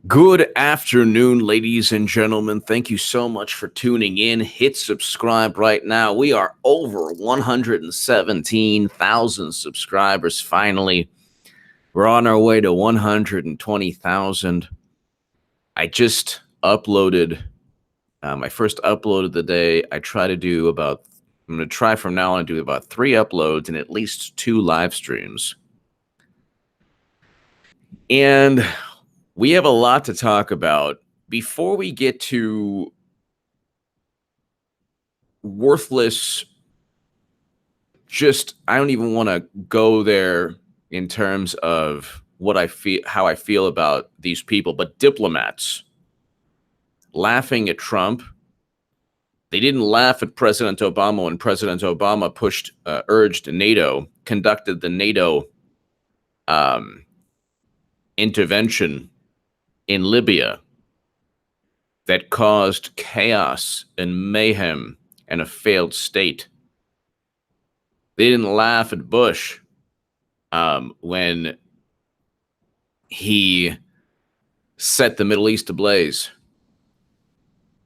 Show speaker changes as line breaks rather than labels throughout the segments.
Good afternoon, ladies and gentlemen. Thank you so much for tuning in. Hit subscribe right now. We are over 117,000 subscribers. Finally, we're on our way to 120,000. I just uploaded my first upload of the day. I'm going to try from now on to do about 3 uploads and at least 2 live streams. And we have a lot to talk about. Before we get to worthless, I don't even want to go there in terms of what I feel, how I feel about these people, but diplomats laughing at Trump. They didn't laugh at President Obama when President Obama urged NATO, conducted the NATO intervention in Libya that caused chaos and mayhem and a failed state. They didn't laugh at Bush when he set the Middle East ablaze.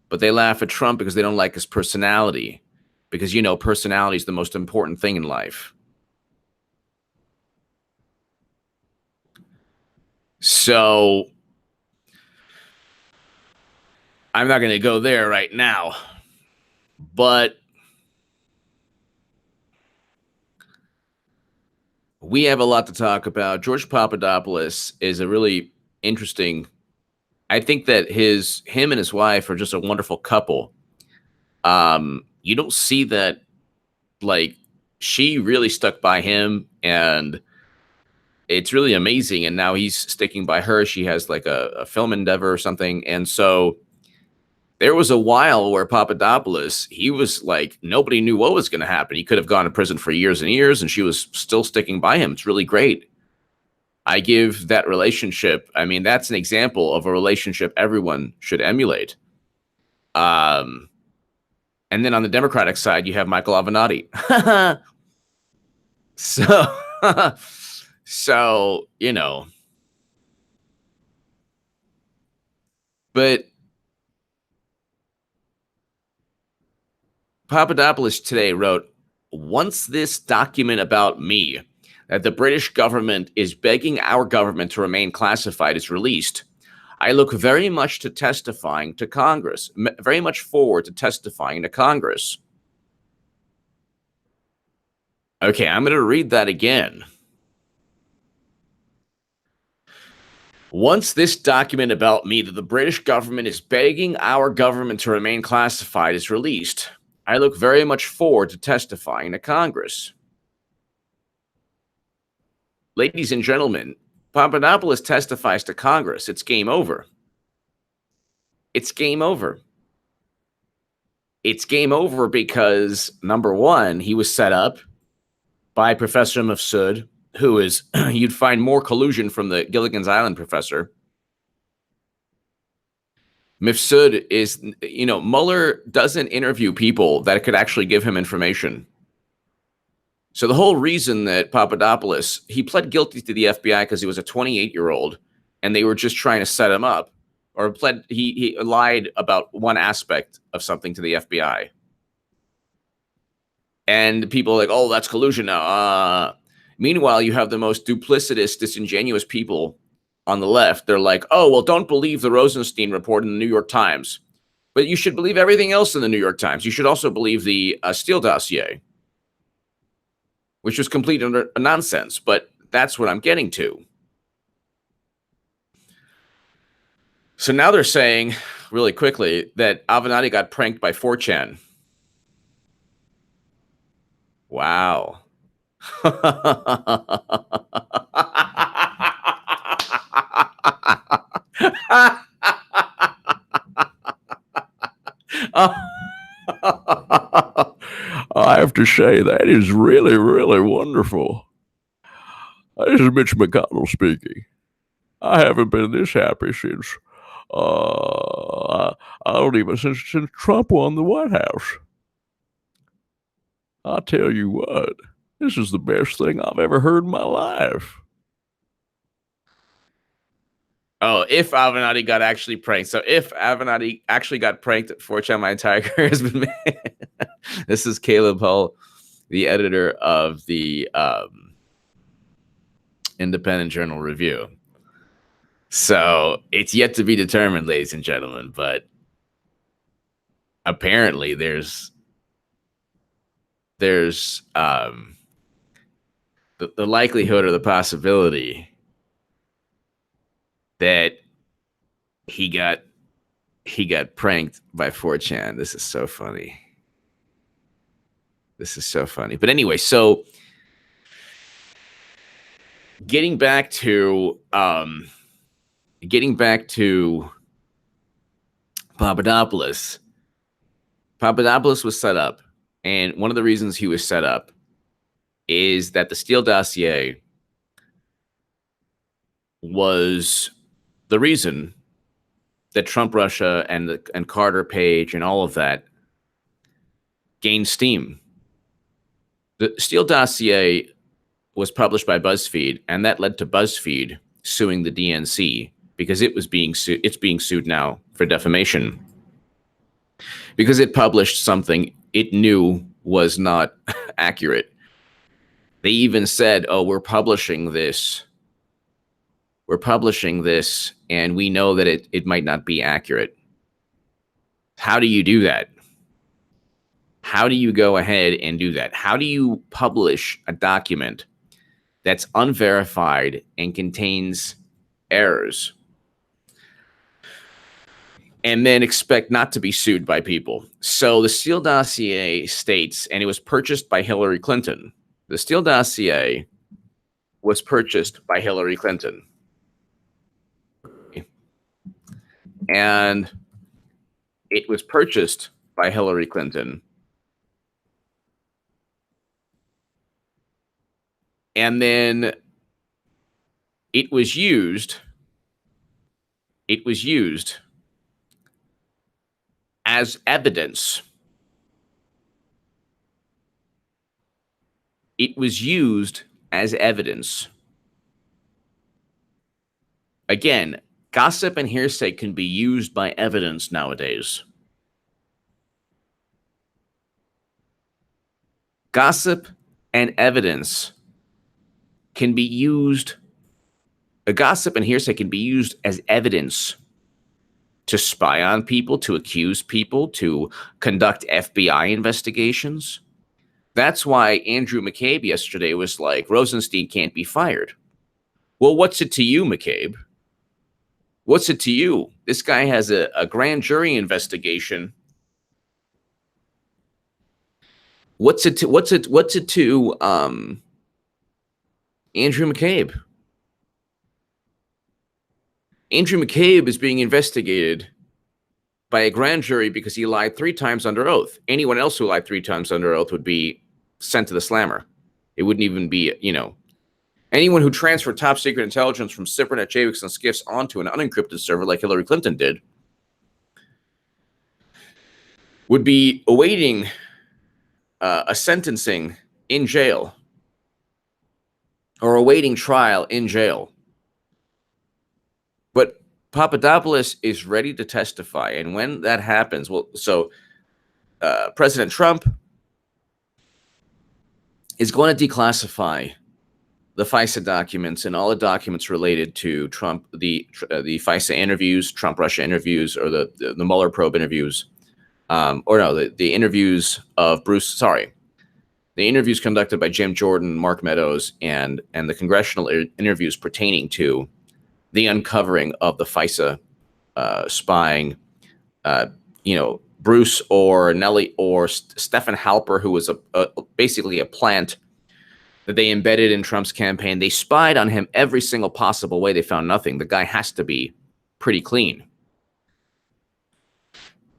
But they laugh at Trump because they don't like his personality. Because, you know, personality is the most important thing in life. So I'm not going to go there right now, but we have a lot to talk about. George Papadopoulos is a really interesting. I think that him and his wife are just a wonderful couple. You don't see that, like, she really stuck by him, and it's really amazing. And now he's sticking by her. She has like a film endeavor or something, and so there was a while where Papadopoulos, he was like, nobody knew what was going to happen. He could have gone to prison for years and years, and she was still sticking by him. It's really great. I give that relationship, I mean, that's an example of a relationship everyone should emulate. And then on the Democratic side, you have Michael Avenatti. So, you know. But Papadopoulos today wrote, once this document about me that the British government is begging our government to remain classified is released, I look very much to testifying to Congress, very much forward to testifying to Congress. Okay, I'm going to read that again. Once this document about me that the British government is begging our government to remain classified is released, I look very much forward to testifying to Congress. Ladies and gentlemen, Papadopoulos testifies to Congress. It's game over. It's game over. It's game over because, number one, he was set up by Professor Mifsud, who is, you'd find more collusion from the Gilligan's Island professor. Mifsud is, you know, Mueller doesn't interview people that could actually give him information. So the whole reason that Papadopoulos, he pled guilty to the FBI because he was a 28-year-old and they were just trying to set him up, or he lied about one aspect of something to the FBI. And people are like, oh, that's collusion now. Meanwhile, you have the most duplicitous, disingenuous people on the left. They're like, oh, well, don't believe the Rosenstein report in the New York Times. But you should believe everything else in the New York Times. You should also believe the Steele Dossier, which was complete nonsense. But that's what I'm getting to. So now they're saying, really quickly, that Avenatti got pranked by 4chan. Wow. I have to say, that is really, really wonderful. This is Mitch McConnell speaking. I haven't been this happy since since Trump won the White House. I'll tell you what, this is the best thing I've ever heard in my life. Oh, if Avenatti got actually pranked. So if Avenatti actually got pranked at 4chan, my entire career has been made. This is Caleb Hull, the editor of the Independent Journal Review. So it's yet to be determined, ladies and gentlemen, but apparently there's the likelihood or the possibility that he got pranked by 4chan. This is so funny. This is so funny. But anyway, so getting back to Papadopoulos. Papadopoulos was set up, and one of the reasons he was set up is that the Steele Dossier was the reason that Trump Russia and Carter Page and all of that gained steam. The Steele Dossier was published by BuzzFeed, and that led to BuzzFeed suing the DNC because it's being sued now for defamation because it published something it knew was not accurate. They even said, "Oh, we're publishing this, and we know that it might not be accurate." How do you do that? How do you go ahead and do that? How do you publish a document that's unverified and contains errors and then expect not to be sued by people? So the Steele Dossier states, and it was purchased by Hillary Clinton. The Steele Dossier was purchased by Hillary Clinton. And it was purchased by Hillary Clinton. And then it was used as evidence. It was used as evidence. Again, gossip and hearsay can be used by evidence nowadays. Gossip and evidence can be used. A gossip and hearsay can be used as evidence to spy on people, to accuse people, to conduct FBI investigations. That's why Andrew McCabe yesterday was like, Rosenstein can't be fired. Well, what's it to you, McCabe? What's it to you? This guy has a grand jury investigation. What's it to Andrew McCabe? Andrew McCabe is being investigated by a grand jury because he lied 3 times under oath. Anyone else who lied 3 times under oath would be sent to the slammer. It wouldn't even be, anyone who transferred top secret intelligence from SIPRNet, JAWIX, and SCIFs onto an unencrypted server like Hillary Clinton did would be awaiting a sentencing in jail or awaiting trial in jail. But Papadopoulos is ready to testify. And when that happens, President Trump is going to declassify the Fisa documents and all the documents related to Trump, the Fisa interviews, Trump Russia interviews, or the Mueller probe interviews, the interviews of the interviews conducted by Jim Jordan, Mark Meadows, and the congressional interviews pertaining to the uncovering of the Fisa spying, Bruce or Nellie or Stephen Halper, who was basically a plant that they embedded in Trump's campaign. They spied on him every single possible way. They found nothing. The guy has to be pretty clean.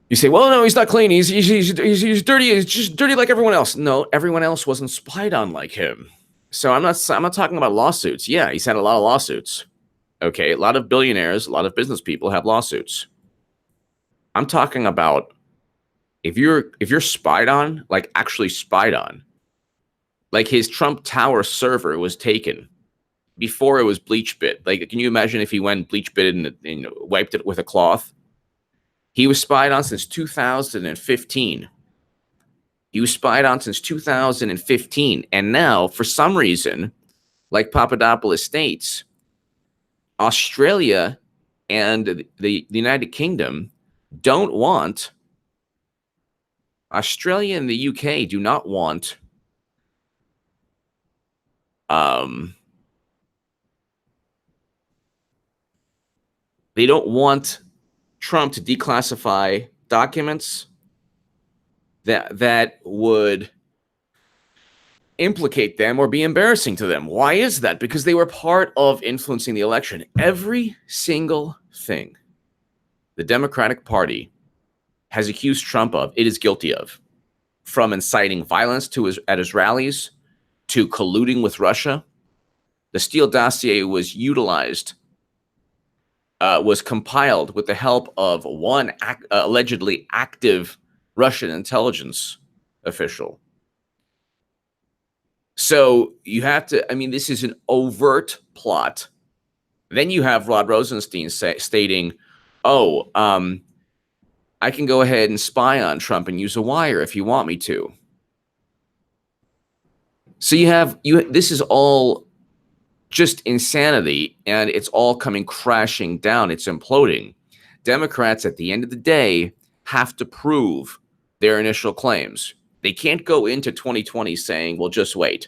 You say, well, no, he's not clean. He's dirty. He's just dirty like everyone else. No, everyone else wasn't spied on like him. So I'm not talking about lawsuits. Yeah, he's had a lot of lawsuits. Okay, a lot of billionaires, a lot of business people have lawsuits. I'm talking about if you're spied on, like actually spied on, like his Trump Tower server was taken before it was bleach bit. Like, can you imagine if he went bleach bit and wiped it with a cloth? He was spied on since 2015. He was spied on since 2015. And now, for some reason, like Papadopoulos states, Australia and the United Kingdom don't want, Australia and the UK do not want they don't want Trump to declassify documents that would implicate them or be embarrassing to them. Why is that? Because they were part of influencing the election. Every single thing the Democratic Party has accused Trump of, it is guilty of. From inciting violence at his rallies to colluding with Russia. The Steele Dossier was utilized, was compiled with the help of one allegedly active Russian intelligence official. So you have to, I mean, this is an overt plot. Then you have Rod Rosenstein stating, I can go ahead and spy on Trump and use a wire if you want me to. So this is all just insanity, and it's all coming crashing down. It's imploding. Democrats, at the end of the day, have to prove their initial claims. They can't go into 2020 saying, well, just wait.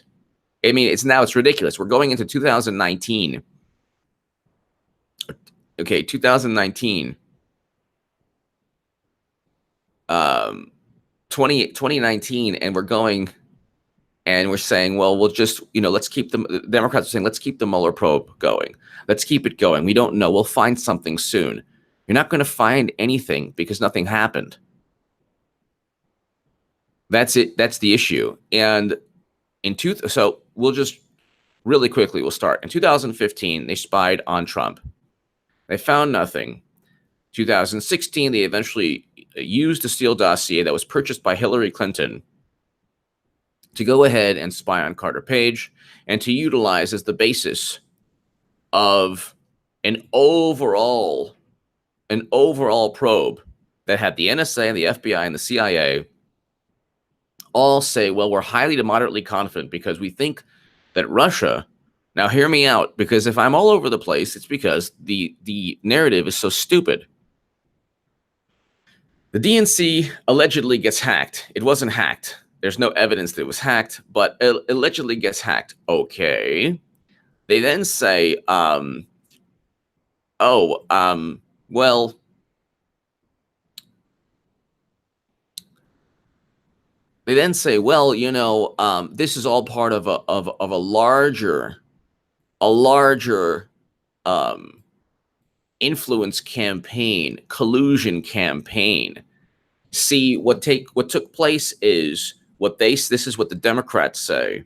I mean, it's ridiculous. We're going into 2019. Okay, 2019. 2019, and we're going and we're saying, well, we'll just, let's keep the Democrats are saying, let's keep the Mueller probe going. Let's keep it going. We don't know. We'll find something soon. You're not going to find anything because nothing happened. That's it. That's the issue. And so we'll just really quickly, we'll start. In 2015, they spied on Trump. They found nothing. 2016, they eventually used a Steele dossier that was purchased by Hillary Clinton to go ahead and spy on Carter Page and to utilize as the basis of an overall probe that had the NSA and the FBI and the CIA all say, well, we're highly to moderately confident because we think that Russia, now hear me out, because if I'm all over the place, it's because the narrative is so stupid. The DNC allegedly gets hacked. It wasn't hacked. There's no evidence that it was hacked, but it allegedly gets hacked. Okay. They then say, well, they then say, well, this is all part of a larger influence campaign, collusion campaign. See, what took place is this is what the Democrats say.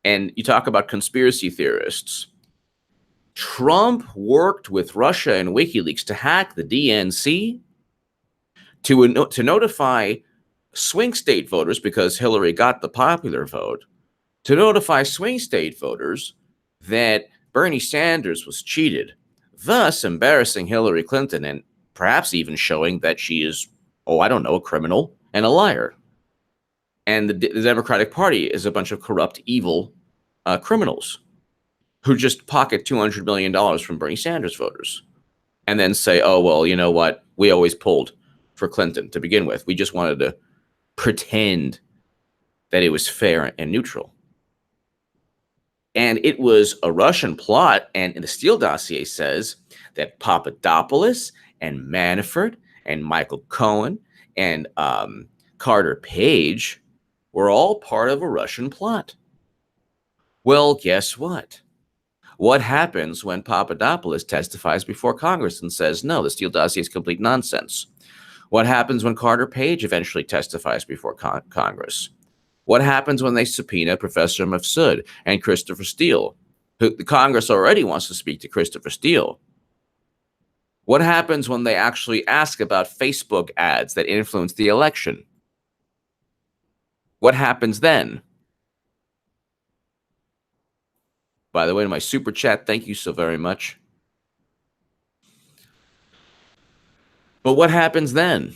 And you talk about conspiracy theorists. Trump worked with Russia and WikiLeaks to hack the DNC to notify swing state voters, because Hillary got the popular vote, to notify swing state voters that Bernie Sanders was cheated, thus embarrassing Hillary Clinton and perhaps even showing that she is, a criminal and a liar. And the Democratic Party is a bunch of corrupt, evil criminals who just pocket $200 million from Bernie Sanders voters and then say, oh, well, you know what? We always pulled for Clinton to begin with. We just wanted to pretend that it was fair and neutral. And it was a Russian plot. And the Steele dossier says that Papadopoulos and Manafort and Michael Cohen and Carter Page were all part of a Russian plot. Well, guess what? What happens when Papadopoulos testifies before Congress and says, no, the Steele dossier is complete nonsense? What happens when Carter Page eventually testifies before Congress? What happens when they subpoena Professor Mifsud and Christopher Steele, who the Congress already wants to speak to Christopher Steele? What happens when they actually ask about Facebook ads that influenced the election? What happens then? by the way, to my super chat. Thank you so very much. But what happens then?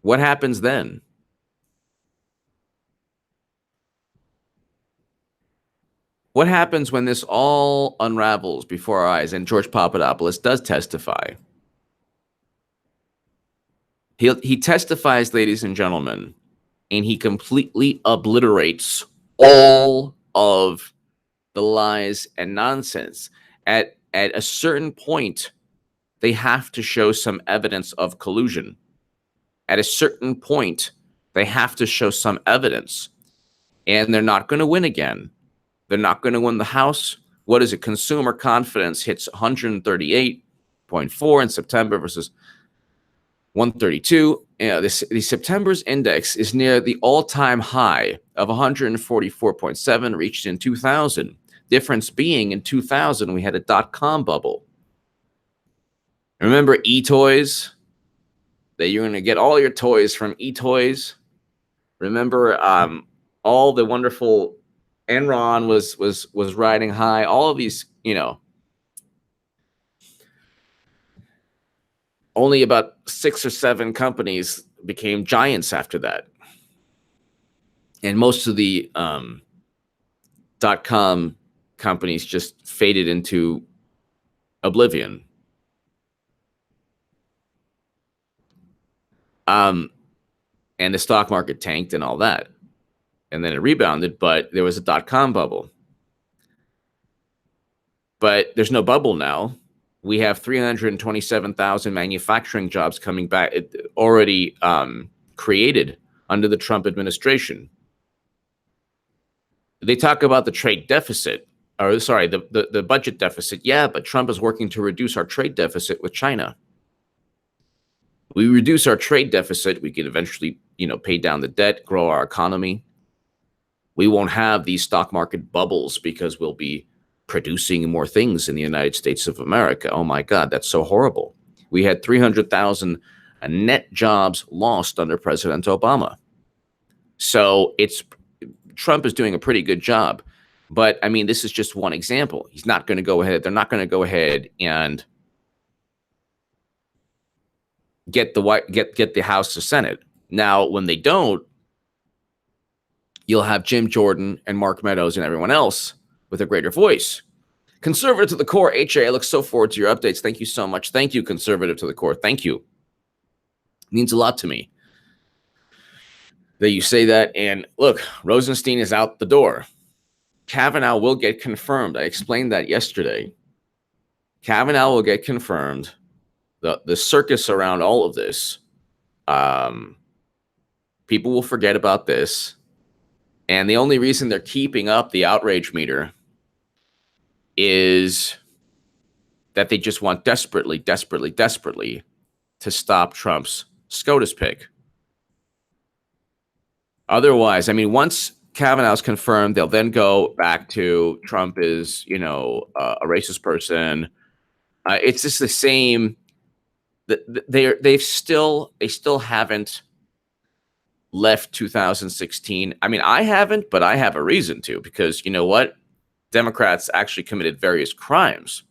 What happens then? What happens when this all unravels before our eyes and George Papadopoulos does testify? He testifies, ladies and gentlemen, and he completely obliterates all of the lies and nonsense. At a certain point, they have to show some evidence of collusion. At a certain point, they have to show some evidence, and they're not going to win again. They're not going to win the House. What is it? Consumer confidence hits 138.4 in September versus 132. The September's index is near the all-time high of 144.7 reached in 2000. Difference being in 2000, we had a dot-com bubble. Remember e-toys? That you're going to get all your toys from e-toys. Remember all the wonderful Enron was riding high. All of these, only about 6 or 7 companies became giants after that. And most of the .com companies just faded into oblivion. And the stock market tanked and all that. And then it rebounded, but there was a .com bubble. But there's no bubble now. We have 327,000 manufacturing jobs coming back, already created under the Trump administration. They talk about the trade deficit, or sorry, the budget deficit. Yeah, but Trump is working to reduce our trade deficit with China. We reduce our trade deficit, we can eventually, pay down the debt, grow our economy. We won't have these stock market bubbles because we'll be producing more things in the United States of America. Oh my God, that's so horrible. We had 300,000 net jobs lost under President Obama. So Trump is doing a pretty good job. But I mean, this is just one example. He's not going to go ahead. They're not going to go ahead and get the House or Senate. Now, when they don't, you'll have Jim Jordan and Mark Meadows and everyone else with a greater voice. Conservative to the core, HA, I look so forward to your updates. Thank you so much. Thank you, Conservative to the core. Thank you. It means a lot to me that you say that. And look, Rosenstein is out the door. Kavanaugh will get confirmed. I explained that yesterday. Kavanaugh will get confirmed. The circus around all of this, people will forget about this. And the only reason they're keeping up the outrage meter is that they just want desperately to stop Trump's SCOTUS pick. Otherwise, I mean, once Kavanaugh's confirmed, they'll then go back to Trump is, a racist person. It's just the same. They still haven't left 2016. I mean, I haven't, but I have a reason to, because you know what? Democrats actually committed various crimes.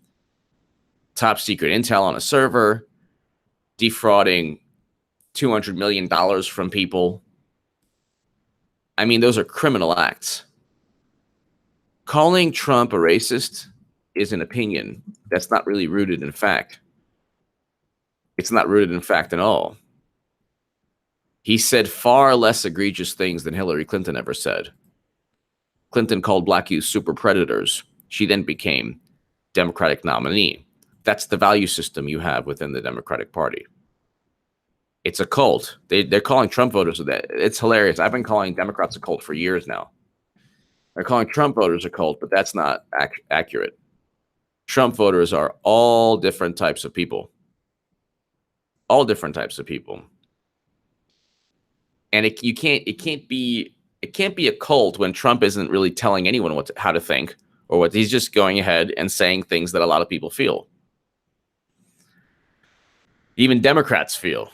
Top secret intel on a server, defrauding $200 million from people. I mean, those are criminal acts. Calling Trump a racist is an opinion that's not really rooted in fact. It's not rooted in fact at all. He said far less egregious things than Hillary Clinton ever said. Clinton called black youth super predators. She then became Democratic nominee. That's the value system you have within the Democratic Party. It's a cult. They're calling Trump voters that. It's hilarious. I've been calling Democrats a cult for years now. They're calling Trump voters a cult, but that's not accurate. Trump voters are all different types of people. All different types of people. And it can't be a cult when Trump isn't really telling anyone how to think, or what he's just going ahead and saying things that a lot of people feel. Even Democrats feel.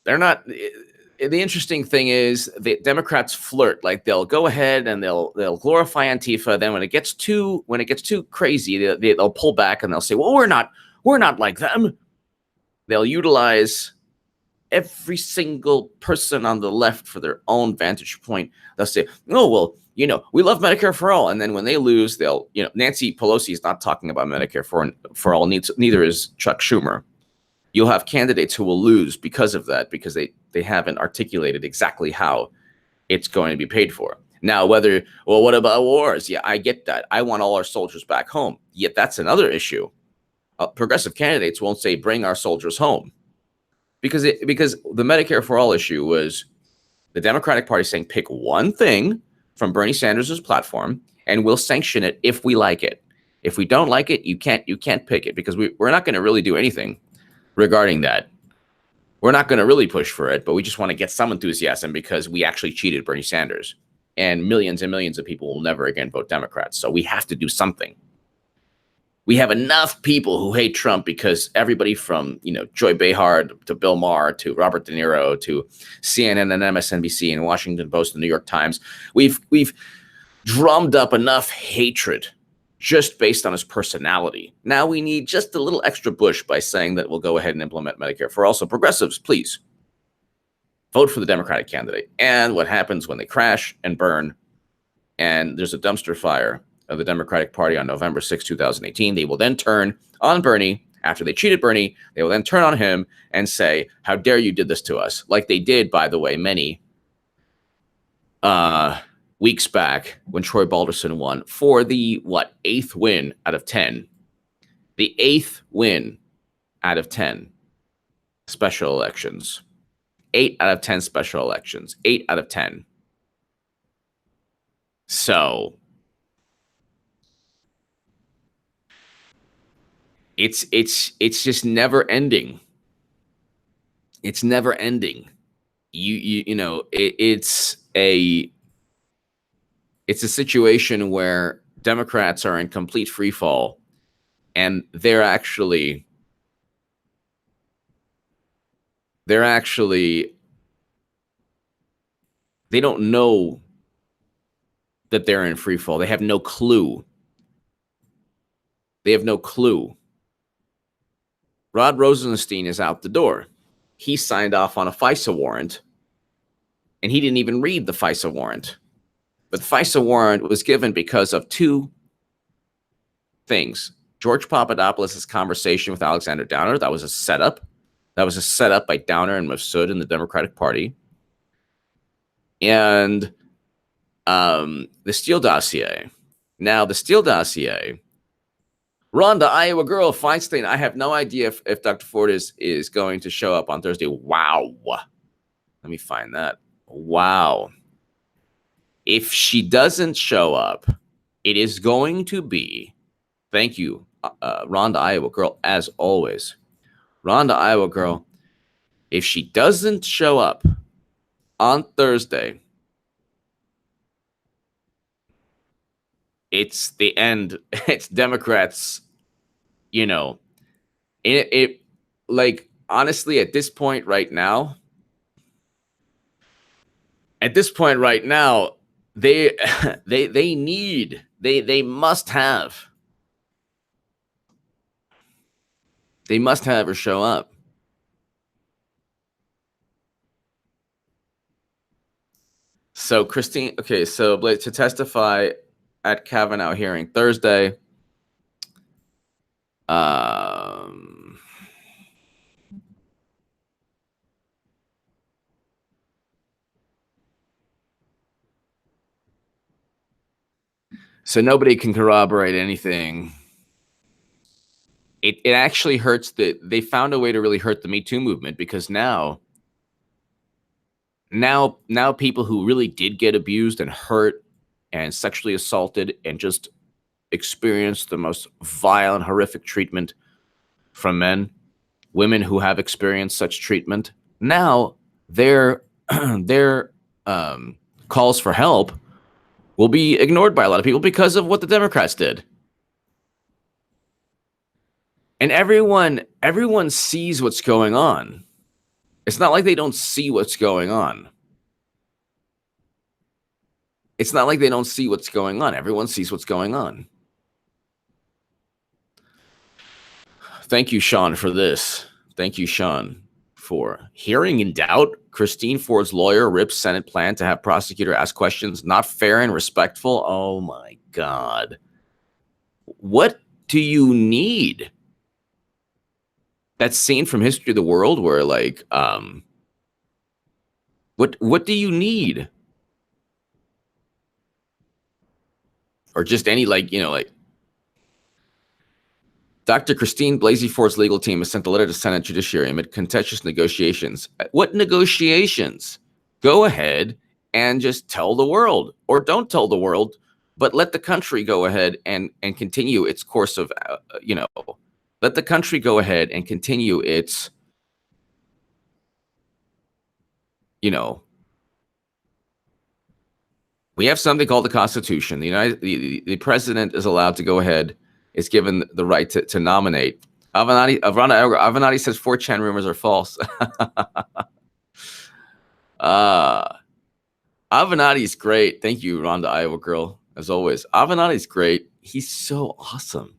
They're not. the interesting thing is the Democrats flirt. Like they'll go ahead and they'll glorify Antifa. Then when it gets too crazy, they'll pull back and they'll say, "Well, we're not like them." They'll utilize every single person on the left for their own vantage point. They'll say, "Oh, well, we love Medicare for all." And then when they lose, they'll, Nancy Pelosi is not talking about Medicare for all. Neither is Chuck Schumer. You'll have candidates who will lose because of that, because they haven't articulated exactly how it's going to be paid for. Now, what about wars? Yeah, I get that. I want all our soldiers back home. Yet that's another issue. Progressive candidates won't say, bring our soldiers home. Because the Medicare for all issue was the Democratic Party saying, pick one thing from Bernie Sanders' platform and we'll sanction it if we like it. If we don't like it, you can't pick it, because we're not going to really do anything regarding that. We're not going to really push for it, but we just want to get some enthusiasm because we actually cheated Bernie Sanders. And millions of people will never again vote Democrats. So we have to do something. We have enough people who hate Trump because everybody from, Joy Behar to Bill Maher to Robert De Niro to CNN and MSNBC and Washington Post and the New York Times, we've drummed up enough hatred just based on his personality. Now we need just a little extra push by saying that we'll go ahead and implement Medicare for all. So progressives, please vote for the Democratic candidate. And what happens when they crash and burn and there's a dumpster fire of the Democratic Party on November 6, 2018, they will then turn on Bernie. After they cheated Bernie, they will then turn on him and say, how dare you did this to us? Like they did, by the way, many weeks back when Troy Balderson won for the 8th win out of 10. The 8th win out of 10 special elections. 8 out of 10 special elections. 8 out of 10. So it's just never ending. It's never ending. It's a situation where Democrats are in complete free fall, and they don't know that they're in free fall. They have no clue. Rod Rosenstein is out the door. He signed off on a FISA warrant, and he didn't even read the FISA warrant. But the FISA warrant was given because of two things. George Papadopoulos' conversation with Alexander Downer, that was a setup. That was a setup by Downer and Mifsud in the Democratic Party. And the Steele Dossier. Now, the Steele Dossier, Rhonda, Iowa girl, Feinstein. I have no idea if Dr. Ford is going to show up on Thursday. Wow. Let me find that. Wow. If she doesn't show up, it is going to be, thank you, Rhonda, Iowa girl, as always. Rhonda, Iowa girl, if she doesn't show up on Thursday, it's the end. It's Democrats, like, honestly, at this point right now, they must have her show up. So Christine, okay, so to testify at Kavanaugh hearing Thursday. So nobody can corroborate anything. It actually hurts they found a way to really hurt the Me Too movement, because now people who really did get abused and hurt and sexually assaulted and just experienced the most vile and horrific treatment from men, women who have experienced such treatment, now their calls for help will be ignored by a lot of people because of what the Democrats did. And everyone sees what's going on. It's not like they don't see what's going on. It's not like they don't see what's going on. Everyone sees what's going on. Thank you, Sean, for this. Thank you, Sean, for hearing in doubt. Christine Ford's lawyer rips Senate plan to have prosecutor ask questions. Not fair and respectful. Oh, my God. What do you need? That scene from History of the World where, like, what do you need? Or just any, like, you know, like, Dr. Christine Blasey Ford's legal team has sent a letter to Senate Judiciary amid contentious negotiations. What negotiations? Go ahead and just tell the world, or don't tell the world, but let the country go ahead and continue its course of, let the country go ahead and continue its, we have something called the Constitution. The president is allowed to go ahead, is given the right to nominate. Avenatti says 4chan rumors are false. Avenatti's great. Thank you, Rhonda, Iowa girl, as always. Avenatti's great. He's so awesome.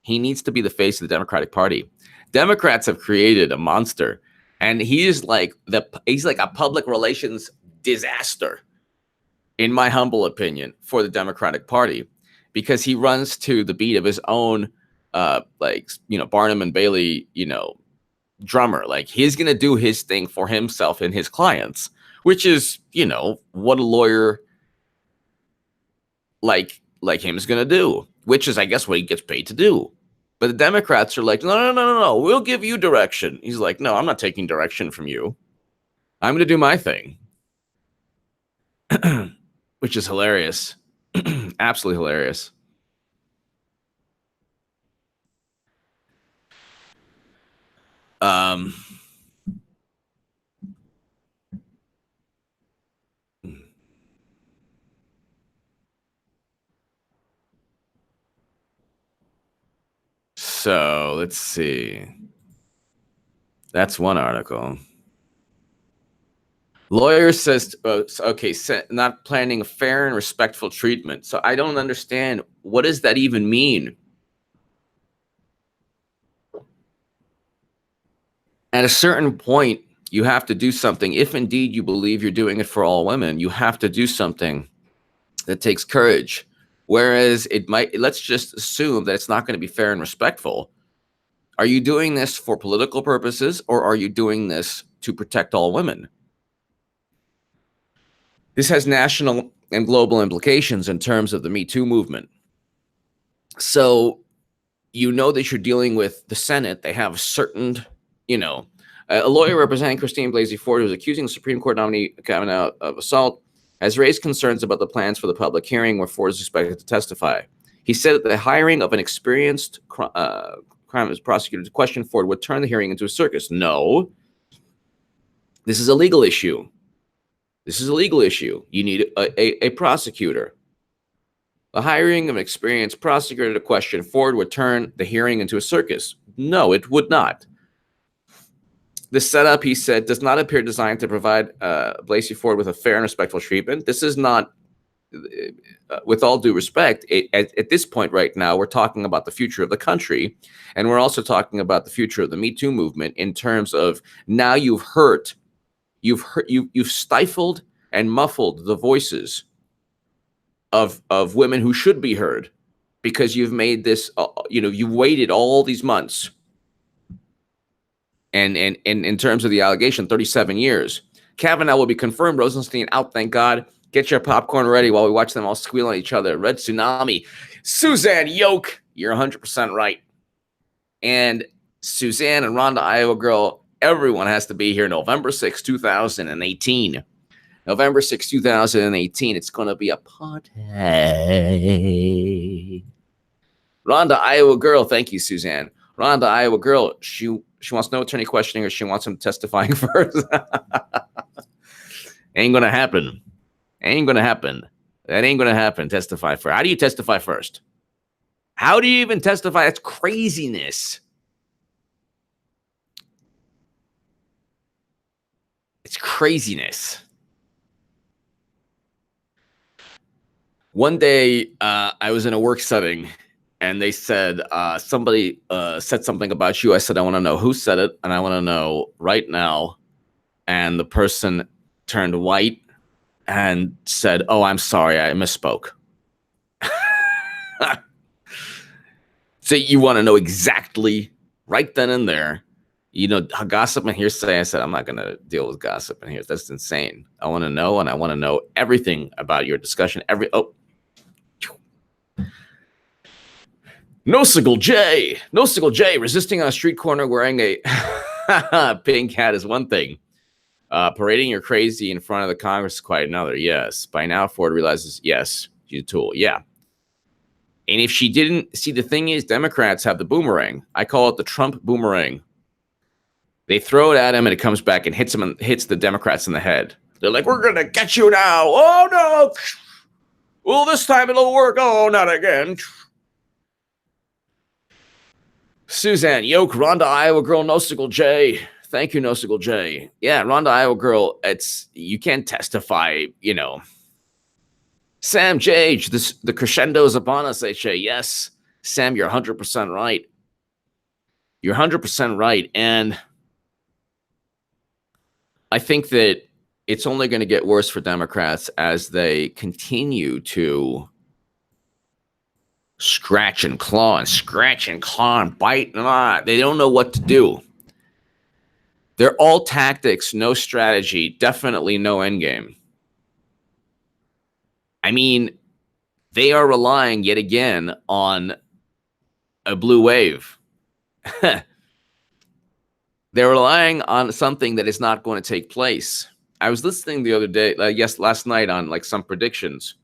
He needs to be the face of the Democratic Party. Democrats have created a monster, and he's like a public relations disaster, in my humble opinion, for the Democratic Party, because he runs to the beat of his own, Barnum and Bailey, drummer. Like, he's going to do his thing for himself and his clients, which is, what a lawyer like him is going to do, which is, I guess, what he gets paid to do. But the Democrats are like, no, we'll give you direction. He's like, no, I'm not taking direction from you. I'm going to do my thing. Which is hilarious. Absolutely hilarious. So let's see. That's one article. Lawyer says, not planning a fair and respectful treatment. So I don't understand. What does that even mean? At a certain point, you have to do something. If indeed you believe you're doing it for all women, you have to do something that takes courage. Whereas let's just assume that it's not going to be fair and respectful. Are you doing this for political purposes, or are you doing this to protect all women? This has national and global implications in terms of the Me Too movement. So, that you're dealing with the Senate. They have certain, a lawyer representing Christine Blasey Ford, who's accusing the Supreme Court nominee Kavanaugh of assault, has raised concerns about the plans for the public hearing where Ford is expected to testify. He said that the hiring of an experienced crime prosecutor to question Ford would turn the hearing into a circus. No, this is a legal issue. This is a legal issue. You need a prosecutor. The hiring of an experienced prosecutor to question Ford would turn the hearing into a circus. No, it would not. The setup, he said, does not appear designed to provide Blasey Ford with a fair and respectful treatment. This is not, with all due respect, at this point right now, we're talking about the future of the country, and we're also talking about the future of the Me Too movement in terms of now you've stifled and muffled the voices of women who should be heard, because you've made this, you've waited all these months. And in terms of the allegation, 37 years. Kavanaugh will be confirmed. Rosenstein out, thank God. Get your popcorn ready while we watch them all squeal on each other. Red Tsunami. Suzanne Yoke, you're 100% right. And Suzanne and Rhonda, Iowa girl, everyone has to be here November 6, 2018. November 6, 2018. It's going to be a party. Rhonda, Iowa girl. Thank you, Suzanne. Rhonda, Iowa girl. She wants no attorney questioning, or she wants him testifying first. Ain't going to happen. Ain't going to happen. That ain't going to happen. Testify first. How do you testify first? How do you even testify? That's craziness. It's craziness. One day, I was in a work setting, and they said, somebody said something about you. I said, I want to know who said it, and I want to know right now. And the person turned white and said, oh, I'm sorry, I misspoke. So you want to know exactly right then and there, gossip and hearsay. I said, I'm not going to deal with gossip and hearsay. That's insane. I want to know, and I want to know everything about your discussion. Nosicle J resisting on a street corner wearing a pink hat is one thing. Parading your crazy in front of the Congress is quite another. Yes. By now, Ford realizes, yes, she's a tool. Yeah. And if she didn't see, the thing is, Democrats have the boomerang. I call it the Trump boomerang. They throw it at him, and it comes back and hits him and hits the Democrats in the head. They're like, we're going to get you now. Oh, no. Well, this time it'll work. Oh, not again. Suzanne Yoke, Rhonda, Iowa girl, Nosicle J. Thank you, Nosicle J. Yeah, Rhonda, Iowa girl, you can't testify, Sam J, the crescendo is upon us, HA. Yes, Sam, you're 100% right. You're 100% right. And I think that it's only going to get worse for Democrats as they continue to scratch and claw and bite. They don't know what to do. They're all tactics, no strategy, definitely no endgame. I mean, they are relying yet again on a blue wave. They're relying on something that is not going to take place. I was listening the other day, last night on some predictions.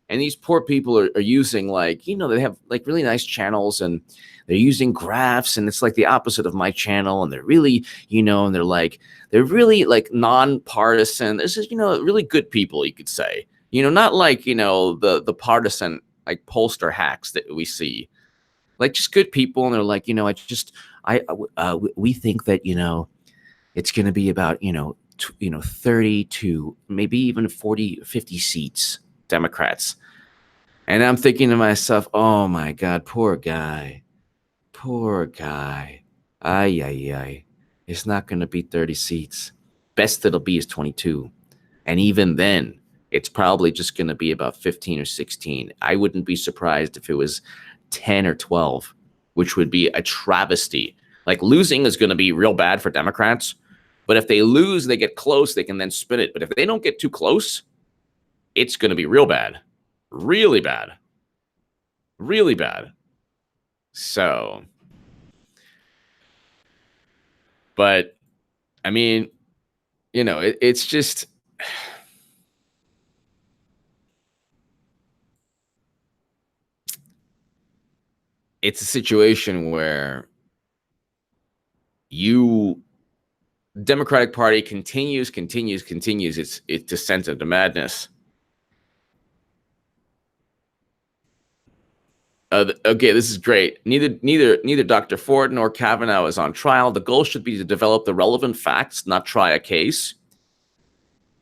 And these poor people are using they have really nice channels, and they're using graphs, and it's like the opposite of my channel. And they're really, and they're really nonpartisan. This is, really good people, you could say, not the partisan, pollster hacks that we see, just good people. And they're like, we think that, it's going to be about, 30 to maybe even 40, 50 seats. Democrats. And I'm thinking to myself, oh my God, poor guy. Ay. It's not going to be 30 seats. Best it'll be is 22. And even then, it's probably just going to be about 15 or 16. I wouldn't be surprised if it was 10 or 12, which would be a travesty. Losing is going to be real bad for Democrats. But if they lose, they get close, they can then spin it. But if they don't get too close, it's going to be real bad. Really bad. Really bad. So, but, I mean, it's just, it's a situation where Democratic Party continues its descent into madness. Okay, this is great. Neither Dr. Ford nor Kavanaugh is on trial. The goal should be to develop the relevant facts, not try a case.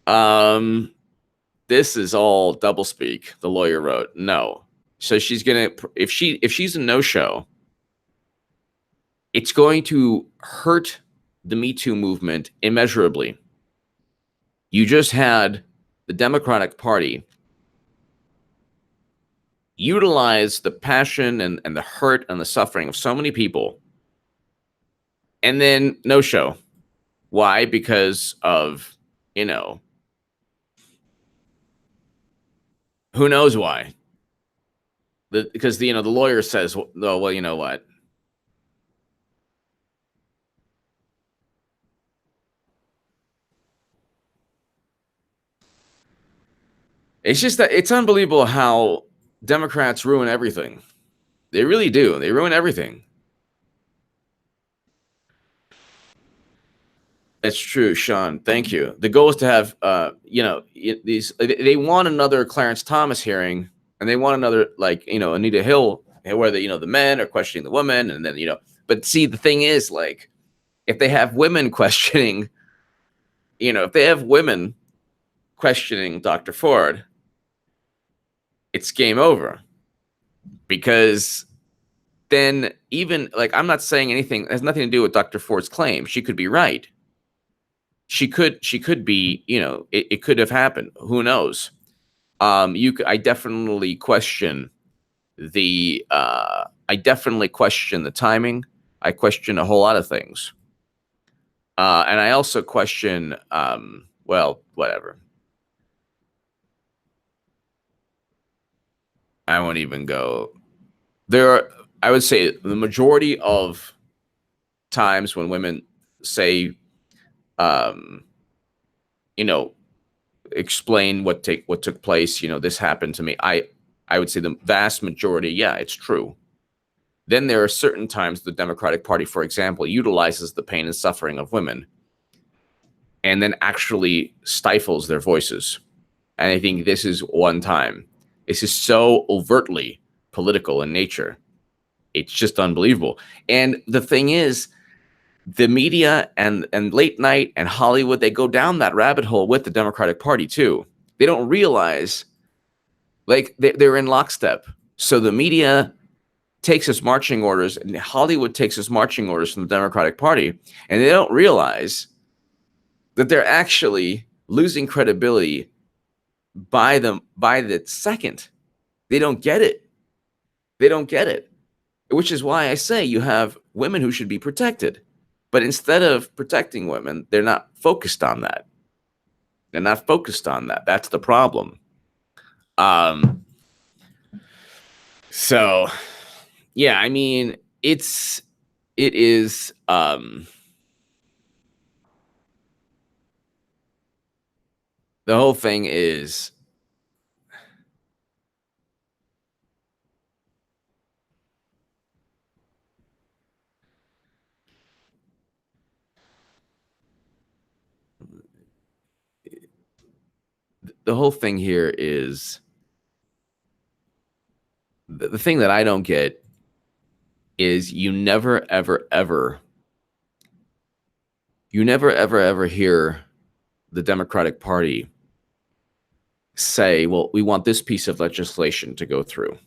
This is all doublespeak, the lawyer wrote. No. So she's gonna, if she's a no-show, it's going to hurt the Me Too movement immeasurably. You just had the Democratic Party utilize the passion and the hurt and the suffering of so many people, and then no show. Why? Because of, who knows why. Because the lawyer says, well, you know what? It's just that it's unbelievable how Democrats ruin everything. They really do. They ruin everything. That's true, Sean. Thank you. The goal is to have, they want another Clarence Thomas hearing, and they want another, Anita Hill, where the men are questioning the women, and then, but see, the thing is, if they have women questioning if they have women questioning Dr. Ford, it's game over. Because then even like, I'm not saying anything has nothing to do with Dr. Ford's claim. She could be right. She could be, it could have happened. Who knows? I definitely question the timing. I question a whole lot of things. And I also question, well, whatever. I won't even go there. I would say the majority of times when women say, explain what took place, this happened to me, I would say the vast majority, yeah, it's true. Then there are certain times the Democratic Party, for example, utilizes the pain and suffering of women and then actually stifles their voices. And I think this is one time. This is so overtly political in nature. It's just unbelievable. And the thing is, the media and late night and Hollywood, they go down that rabbit hole with the Democratic Party too. They don't realize, like, they're in lockstep. So the media takes its marching orders and Hollywood takes its marching orders from the Democratic Party, and they don't realize that they're actually losing credibility by the second. They don't get it. They don't get it. Which is why I say you have women who should be protected. But instead of protecting women, they're not focused on that. They're not focused on that. That's the problem. So, yeah, I mean, it is, the whole thing is, the whole thing here is, the thing that I don't get is you never, ever, ever hear the Democratic Party say, well, we want this piece of legislation to go through.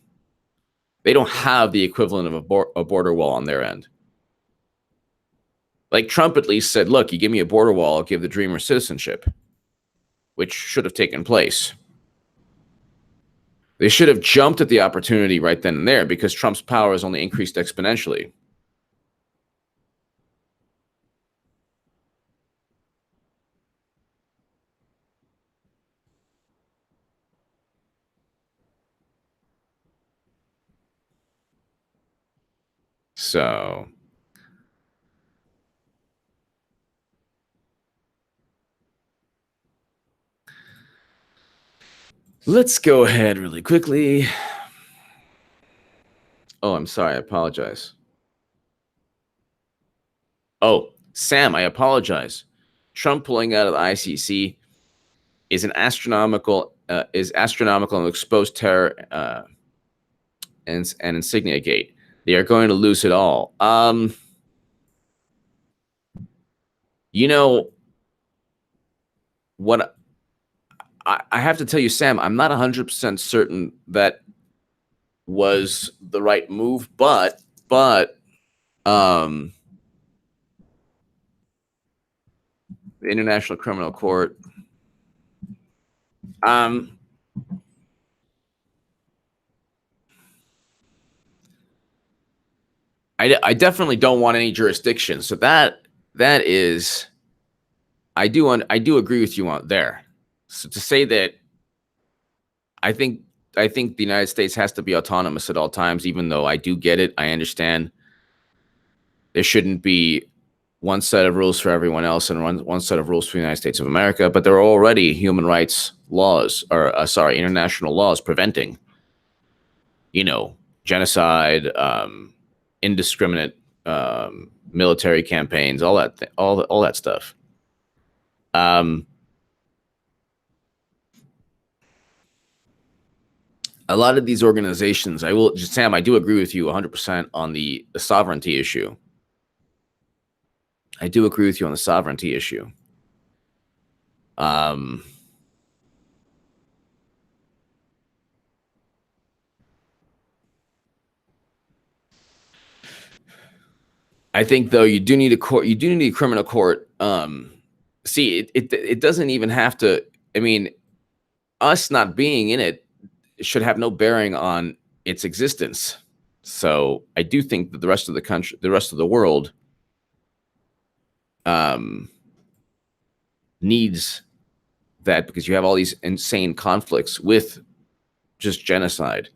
They don't have the equivalent of a border wall on their end. Like Trump at least said, look, you give me a border wall, I'll give the Dreamers citizenship, which should have taken place. They should have jumped at the opportunity right then and there, because Trump's power has only increased exponentially. So let's go ahead really quickly. Oh, I'm sorry. I apologize. Oh, Sam, I apologize. Trump pulling out of the ICC is astronomical and exposed terror and insignia gate. They are going to lose it all. You know what? I have to tell you, Sam, I'm not 100% certain that was the right move, but the International Criminal Court, I definitely don't want any jurisdiction. So that is, I do agree with you on there. So to say that, I think the United States has to be autonomous at all times, even though I do get it. I understand there shouldn't be one set of rules for everyone else and one set of rules for the United States of America, but there are already human rights laws, or international laws preventing, genocide, indiscriminate military campaigns, all that stuff. A lot of these organizations, Sam, I do agree with you 100% on the sovereignty issue. I do agree with you on the sovereignty issue. Um, I think though you do need a court. You do need a criminal court. See, it doesn't even have to. I mean, us not being in it should have no bearing on its existence. So I do think that the rest of the country, the rest of the world, needs that, because you have all these insane conflicts with just genocide.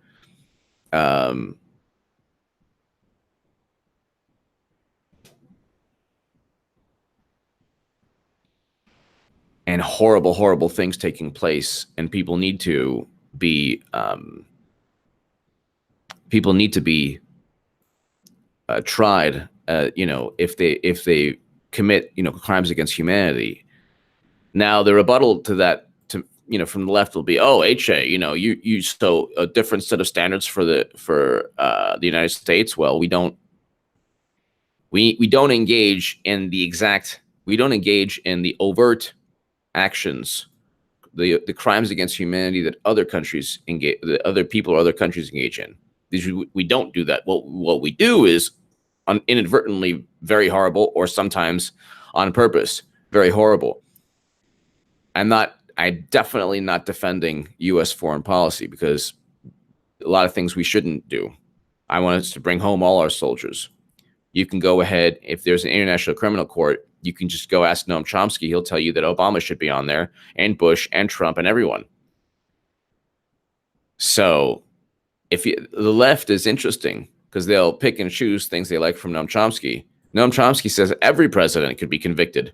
And horrible, horrible things taking place, and people need to be tried. If they commit crimes against humanity. Now the rebuttal to that, from the left will be, oh, HA, you so a different set of standards for the United States. Well, we don't engage in the overt actions, the crimes against humanity that other countries engage, that other people or other countries engage in. We don't do that. What we do is inadvertently very horrible, or sometimes on purpose very horrible. I'm definitely not defending U.S. foreign policy, because a lot of things we shouldn't do. I want us to bring home all our soldiers. You can go ahead, if there's an international criminal court, you can just go ask Noam Chomsky. He'll tell you that Obama should be on there, and Bush and Trump and everyone. So the left is interesting, because they'll pick and choose things they like from Noam Chomsky. Noam Chomsky says every president could be convicted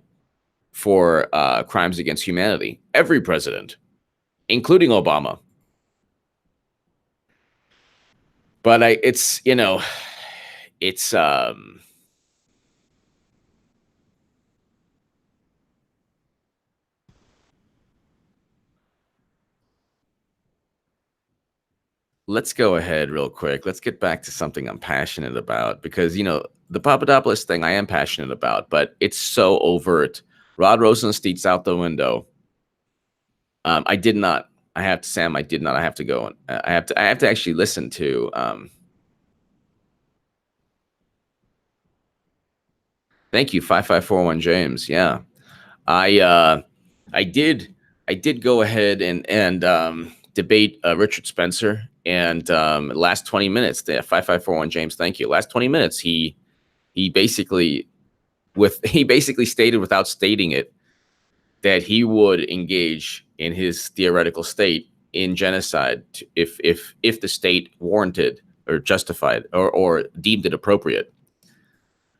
for crimes against humanity. Every president, including Obama. But let's go ahead real quick. Let's get back to something I'm passionate about, because, the Papadopoulos thing I am passionate about, but it's so overt. Rod Rosenstein's out the window. I did not. I have to, Sam. I did not. I have to go. I have to actually listen to. Thank you, 5541 James. Yeah, I did go ahead and debate Richard Spencer, and last 20 minutes. 5541 James. Thank you. Last 20 minutes, he basically stated, without stating it, that he would engage in his theoretical state in genocide if the state warranted or justified or deemed it appropriate.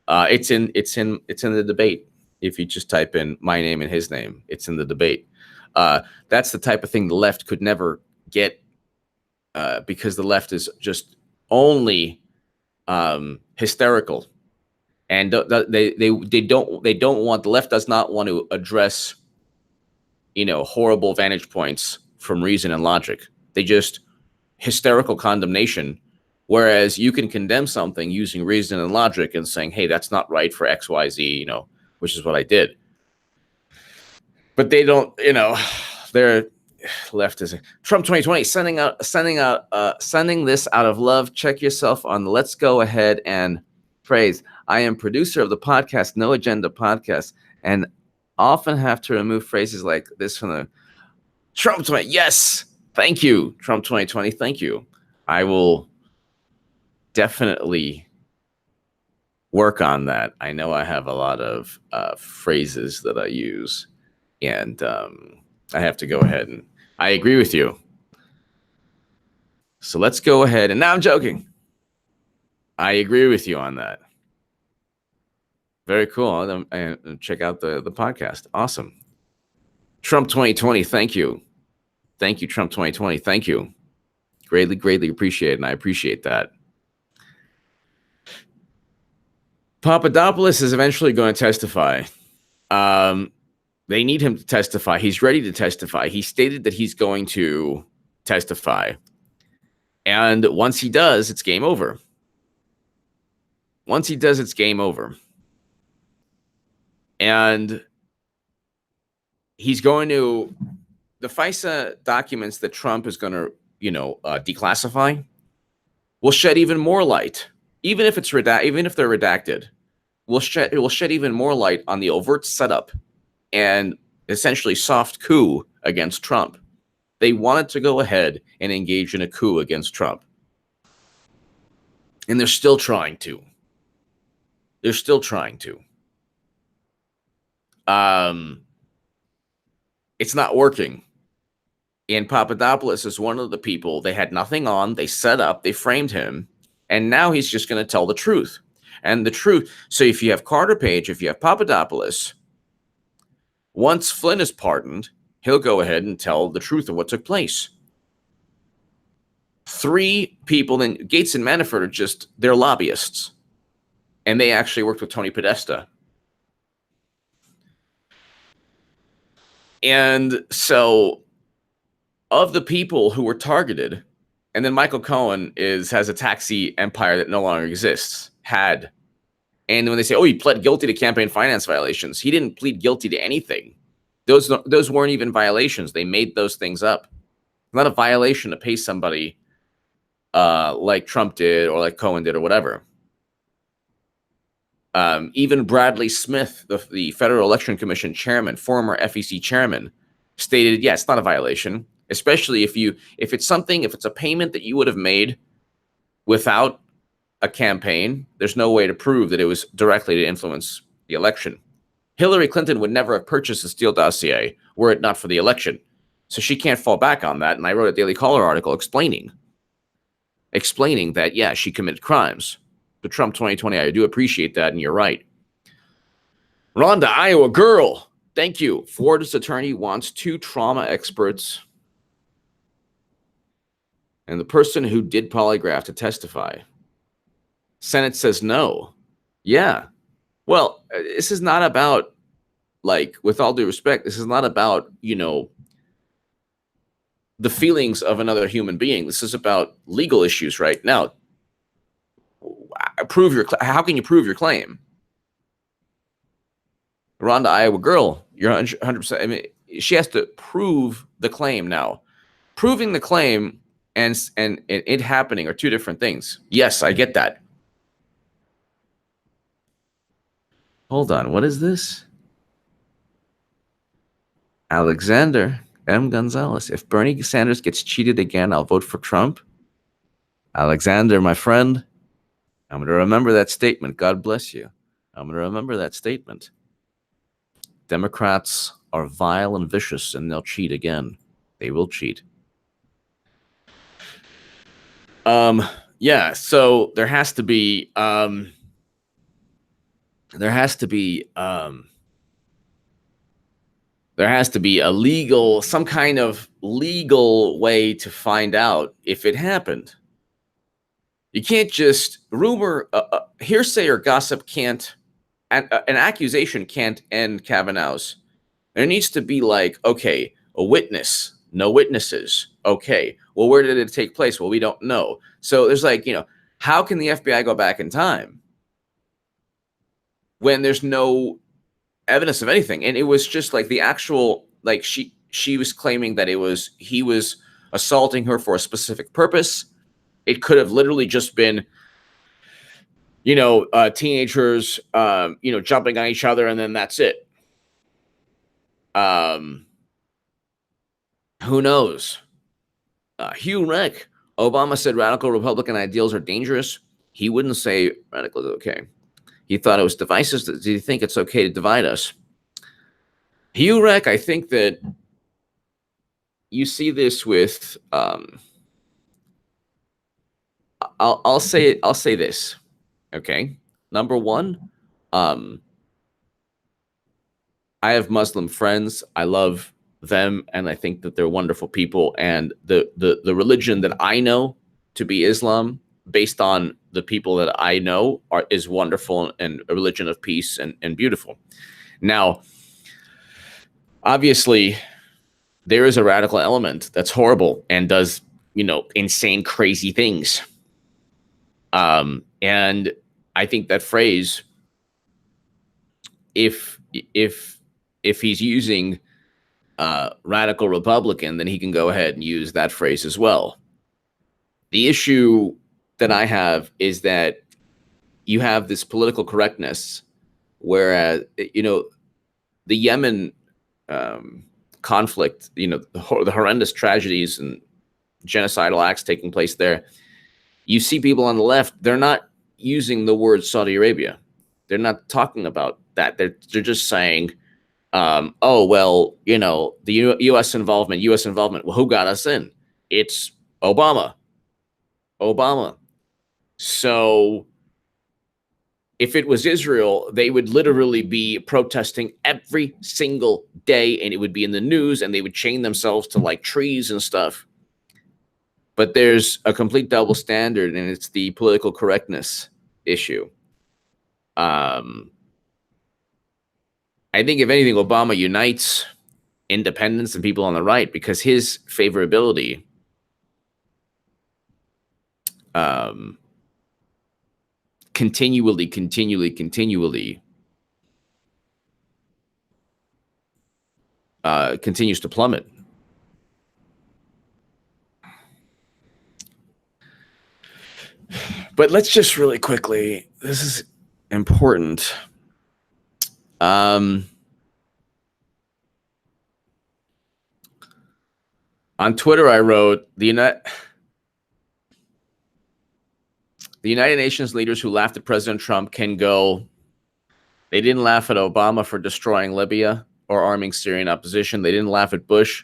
It's in the debate. If you just type in my name and his name, it's in the debate. That's the type of thing the left could never get, because the left is just only hysterical, and they don't want, the left does not want to address horrible vantage points from reason and logic. They just hysterical condemnation. Whereas you can condemn something using reason and logic and saying, hey, that's not right for XYZ, which is what I did. But they don't, they're left is Trump 2020 sending this out of love. Check yourself on the Let's Go Ahead and Praise. I am producer of the podcast, No Agenda Podcast, and often have to remove phrases like this from the Trump 20. Yes. Thank you. Trump 2020. Thank you. I will definitely work on that. I know I have a lot of phrases that I use, and I have to go ahead, and I agree with you. So let's go ahead. And now I'm joking. I agree with you on that. Very cool. Check out the podcast. Awesome. Trump 2020. Thank you. Thank you, Trump 2020. Thank you. Greatly, greatly appreciate it. And I appreciate that. Papadopoulos is eventually going to testify. They need him to testify. He's ready to testify. He stated that he's going to testify. And once he does, it's game over. Once he does, it's game over. And he's going to the FISA documents that Trump is going to, declassify will shed even more light, even if they're redacted. It will shed even more light on the overt setup and essentially soft coup against Trump. They wanted to go ahead and engage in a coup against Trump. And they're still trying to. It's not working. And Papadopoulos is one of the people they had nothing on. They set up, they framed him, and now he's just going to tell the truth. And the truth. So if you have Carter Page, if you have Papadopoulos, once Flynn is pardoned, he'll go ahead and tell the truth of what took place. 3 people, then Gates and Manafort are they're lobbyists. And they actually worked with Tony Podesta. And so of the people who were targeted, and then Michael Cohen has a taxi empire that no longer exists, had. And when they say, oh, he pled guilty to campaign finance violations, he didn't plead guilty to anything. Those weren't even violations. They made those things up. It's not a violation to pay somebody like Trump did or like Cohen did or whatever. Even Bradley Smith, the Federal Election Commission chairman, former FEC chairman, stated, yeah, it's not a violation, especially if it's a payment that you would have made without a campaign. There's no way to prove that it was directly to influence the election. Hillary Clinton would never have purchased the Steele Dossier were it not for the election. So she can't fall back on that. And I wrote a Daily Caller article explaining that, yeah, she committed crimes. But Trump 2020, I do appreciate that, and you're right. Rhonda, Iowa girl, thank you. Florida's attorney wants 2 trauma experts and the person who did polygraph to testify. Senate says no. Yeah. Well, this is not about, with all due respect, this is not about, the feelings of another human being. This is about legal issues right now. How can you prove your claim? Rhonda, Iowa girl, you're 100%. I mean, she has to prove the claim now. Proving the claim and it happening are 2 different things. Yes, I get that. Hold on, what is this? Alexander M. Gonzalez. If Bernie Sanders gets cheated again, I'll vote for Trump. Alexander, my friend, I'm going to remember that statement. God bless you. I'm going to remember that statement. Democrats are vile and vicious, and they'll cheat again. They will cheat. Yeah, some kind of legal way to find out if it happened. You can't just hearsay or gossip can't, an accusation can't end Kavanaugh's. There needs to be okay, a witness, no witnesses. Okay, well, where did it take place? Well, we don't know. So there's how can the FBI go back in time when there's no evidence of anything? And it was just the actual, she was claiming that he was assaulting her for a specific purpose. It could have literally just been, teenagers, jumping on each other, and then that's it. Who knows? Hugh Reck, Obama said radical Republican ideals are dangerous. He wouldn't say radical is okay. He thought it was divisive. Did he think it's okay to divide us? Hugh Reck, I think that you see this with, I'll say this. Okay. Number one, I have Muslim friends. I love them, and I think that they're wonderful people. And the religion that I know to be Islam, based on the people that I know, is wonderful and a religion of peace and beautiful. Now, obviously, there is a radical element that's horrible and does, insane, crazy things. And I think that phrase, if he's using radical Republican, then he can go ahead and use that phrase as well. The issue that I have is that you have this political correctness, whereas, the Yemen conflict, the horrendous tragedies and genocidal acts taking place there, you see people on the left, they're not using the word Saudi Arabia. They're not talking about that. They're just saying, oh, well, the U.S. involvement. Well, who got us in? It's Obama. So if it was Israel, they would literally be protesting every single day, and it would be in the news, and they would chain themselves to like trees and stuff. But there's a complete double standard, and it's the political correctness issue. I think, if anything, Obama unites independents and people on the right, because his favorability continually continues to plummet. But let's just really quickly, this is important. On Twitter, I wrote, the United Nations leaders who laughed at President Trump can go. They didn't laugh at Obama for destroying Libya or arming Syrian opposition. They didn't laugh at Bush,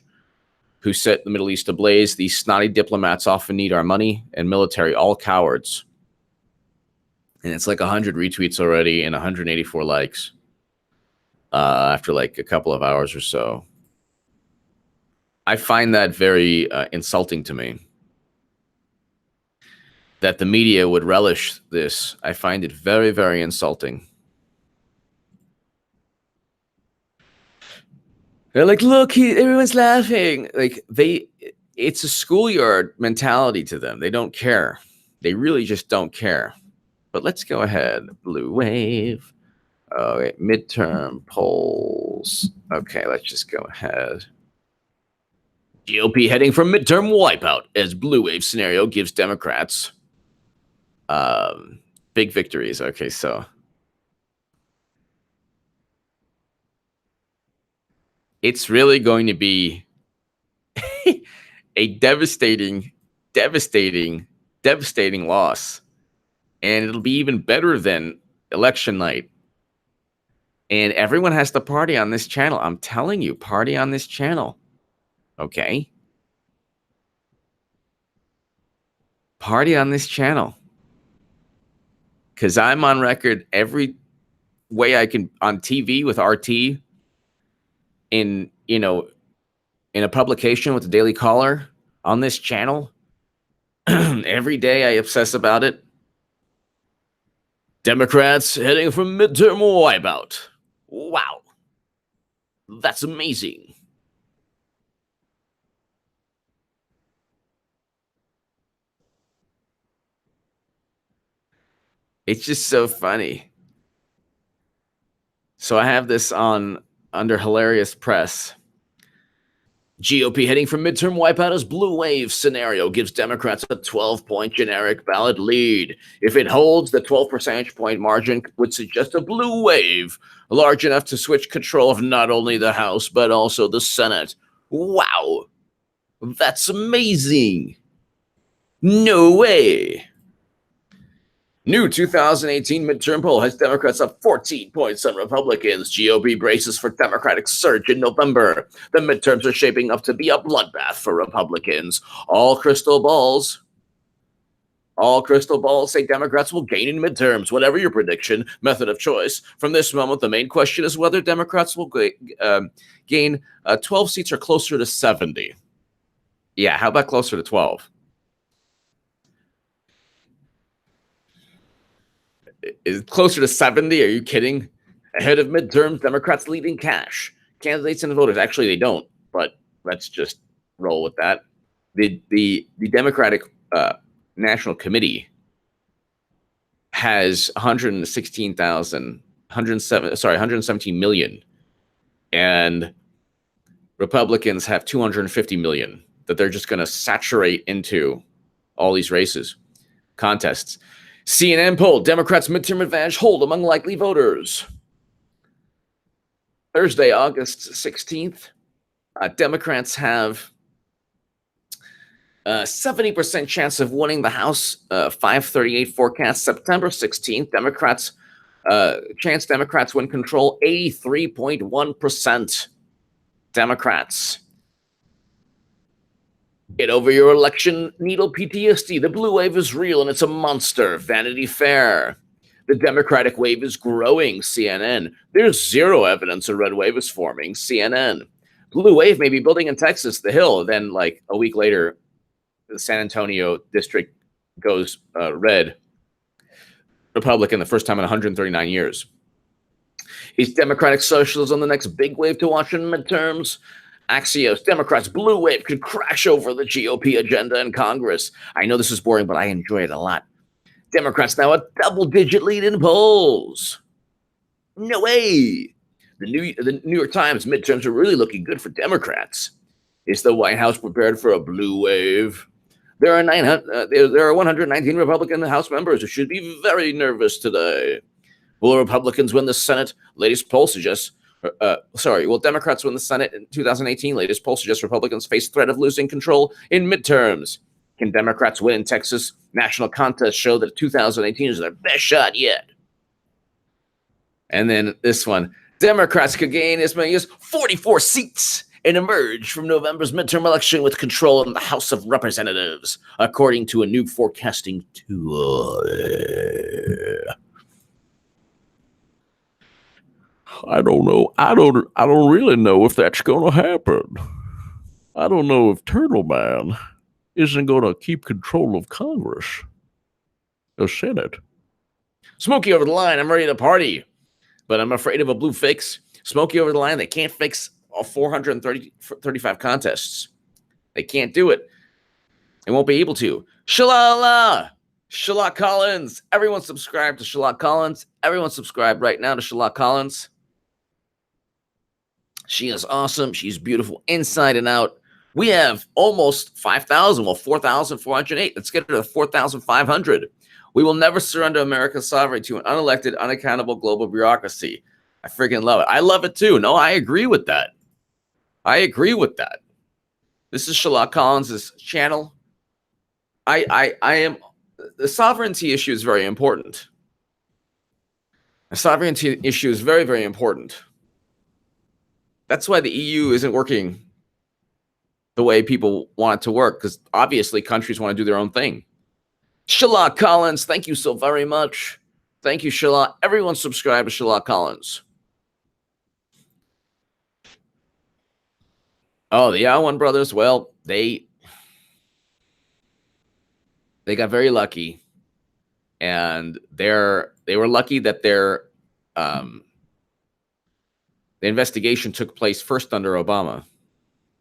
who set the Middle East ablaze. These snotty diplomats often need our money and military, all cowards. And it's like 100 retweets already and 184 likes after like a couple of hours or so. I find that very insulting to me, that the media would relish this. I find it very, very insulting. They're like, look, everyone's laughing. Like, it's a schoolyard mentality to them. They don't care. They really just don't care. But let's go ahead. Blue wave. Okay, midterm polls. Okay, let's just go ahead. GOP heading for midterm wipeout as blue wave scenario gives Democrats big victories. Okay, so it's really going to be a devastating loss. And it'll be even better than election night. And everyone has to party on this channel. I'm telling you, party on this channel. Okay? Party on this channel. Because I'm on record every way I can on TV with RT, in a publication with the Daily Caller, on this channel. Every day I obsess about it. Democrats heading for midterm wipeout. Wow. That's amazing. It's just so funny. So I have this on under hilarious press. GOP heading for midterm wipeout as blue wave scenario gives Democrats a 12-point generic ballot lead. If it holds, the 12 percentage point margin would suggest a blue wave large enough to switch control of not only the House, but also the Senate. Wow. That's amazing. No way. New 2018 midterm poll has Democrats up 14 points on Republicans. GOP braces for Democratic surge in November. The midterms are shaping up to be a bloodbath for Republicans. All crystal balls say Democrats will gain in midterms. Whatever your prediction, method of choice. From this moment, the main question is whether Democrats will gain 12 seats or closer to 70. Yeah, how about closer to 12? Is it closer to 70? Are you kidding? Ahead of midterms, Democrats leading cash. Candidates and voters. Actually, they don't, but let's just roll with that. The Democratic National Committee has 117 million. And Republicans have 250 million that they're just going to saturate into all these races, contests. CNN poll, Democrats' midterm advantage hold among likely voters. Thursday, August 16th, Democrats have 70% chance of winning the House, 538 forecast. September 16th, Democrats win control, 83.1%. Democrats. Get over your election needle PTSD. The blue wave is real and it's a monster. Vanity Fair. The Democratic wave is growing. CNN. There's zero evidence a red wave is forming. CNN. Blue wave may be building in Texas, the Hill. Then, like a week later, the San Antonio district goes red. Republican, the first time in 139 years. Is Democratic socialism the next big wave to watch in midterms? Axios, Democrats' blue wave could crash over the GOP agenda in Congress. I know this is boring, but I enjoy it a lot. Democrats now a double-digit lead in polls. No way. The New York Times midterms are really looking good for Democrats. Is the White House prepared for a blue wave? There are 119 Republican House members who should be very nervous today. Will Republicans win the Senate? Latest poll suggests. Will Democrats win the Senate in 2018? Latest poll suggests Republicans face threat of losing control in midterms. Can Democrats win in Texas? National contests show that 2018 is their best shot yet. And then this one. Democrats could gain as many as 44 seats and emerge from November's midterm election with control in the House of Representatives, according to a new forecasting tool. I don't know. I don't really know if that's going to happen. I don't know if Turtle Man isn't going to keep control of Congress, the Senate. Smokey over the line. I'm ready to party, but I'm afraid of a blue fix. Smokey over the line. They can't fix all 435 contests. They can't do it. They won't be able to. Shalala! Shalak Collins. Everyone subscribe to Shalak Collins. Everyone subscribe right now to Shalak Collins. She is awesome. She's beautiful inside and out. We have almost 5,000. Well, 4,408. Let's get her to 4,500. We will never surrender America's sovereignty to an unelected, unaccountable global bureaucracy. I freaking love it. I love it too. No, I agree with that. This is Shalak Collins' channel. I am. The sovereignty issue is very important. The sovereignty issue is very, very important. That's why the EU isn't working the way people want it to work, because obviously countries want to do their own thing. Shalak Collins, thank you so very much. Thank you, Shalak. Everyone subscribe to Shalak Collins. Oh, the Yawan brothers, well, they got very lucky, and they were lucky that the investigation took place first under Obama.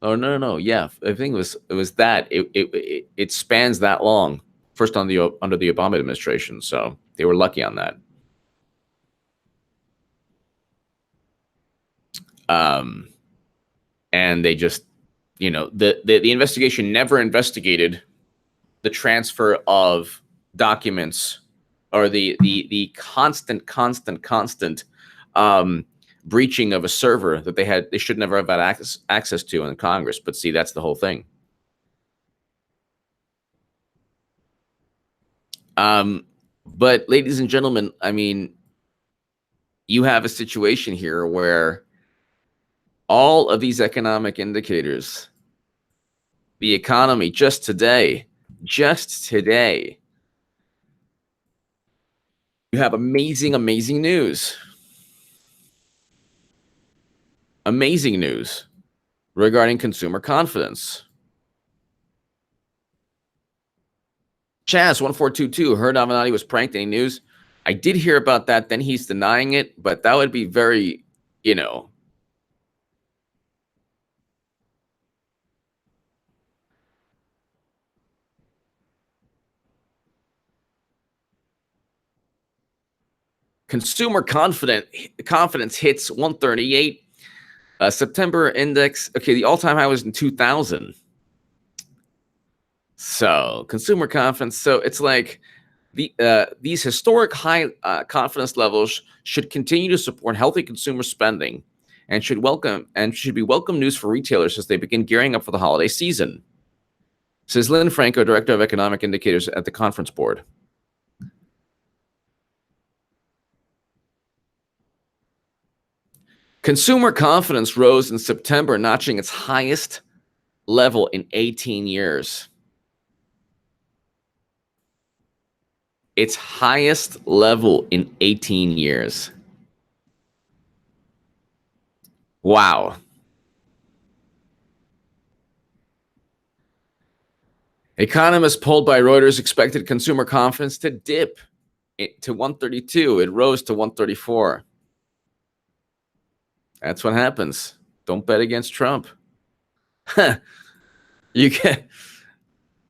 Oh no, yeah, I think it was that it spans that long, first under the Obama administration, so they were lucky on that. And they just, the investigation never investigated the transfer of documents or the constant breaching of a server that they should never have had access to in Congress. But see, that's the whole thing. But ladies and gentlemen, I mean, you have a situation here where all of these economic indicators, the economy just today, you have amazing news. Amazing news regarding consumer confidence. Chaz1422 heard Avenatti was pranked. Any news? I did hear about that. Then he's denying it, but that would be very, consumer confidence hits 138. September index. Okay, the all-time high was in 2000. So consumer confidence. So it's like these historic high confidence levels should continue to support healthy consumer spending, and should be welcome news for retailers as they begin gearing up for the holiday season, says Lynn Franco, Director of Economic Indicators at the Conference Board. Consumer confidence rose in September, notching its highest level in 18 years. Its highest level in 18 years. Wow. Economists polled by Reuters expected consumer confidence to dip to 132. It rose to 134. That's what happens. Don't bet against Trump. You can.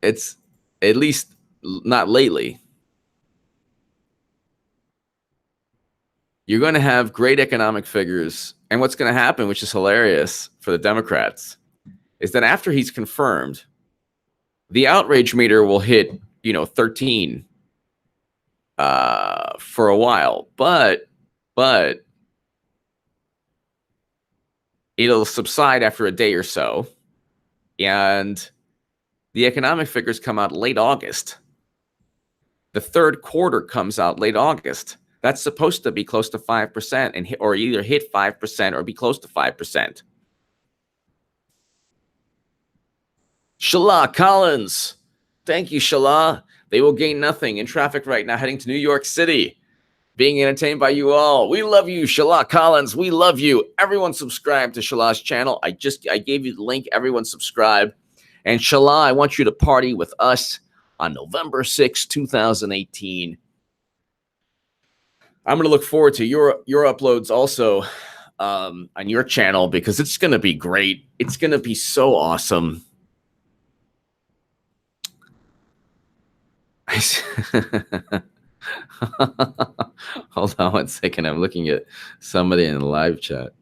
It's at least not lately. You're going to have great economic figures. And what's going to happen, which is hilarious for the Democrats, is that after he's confirmed, the outrage meter will hit, 13 for a while. But it'll subside after a day or so. And the economic figures come out late August. The third quarter comes out late August. That's supposed to be close to 5% or either hit 5% or be close to 5%. Shala Collins. Thank you, Shala. They will gain nothing in traffic right now heading to New York City. Being entertained by you all. We love you, Shala Collins. We love you. Everyone subscribe to Shala's channel. I gave you the link. Everyone subscribe. And Shala, I want you to party with us on November 6, 2018. I'm going to look forward to your uploads also on your channel, because it's going to be great. It's going to be so awesome. Hold on one second. I'm looking at somebody in the live chat.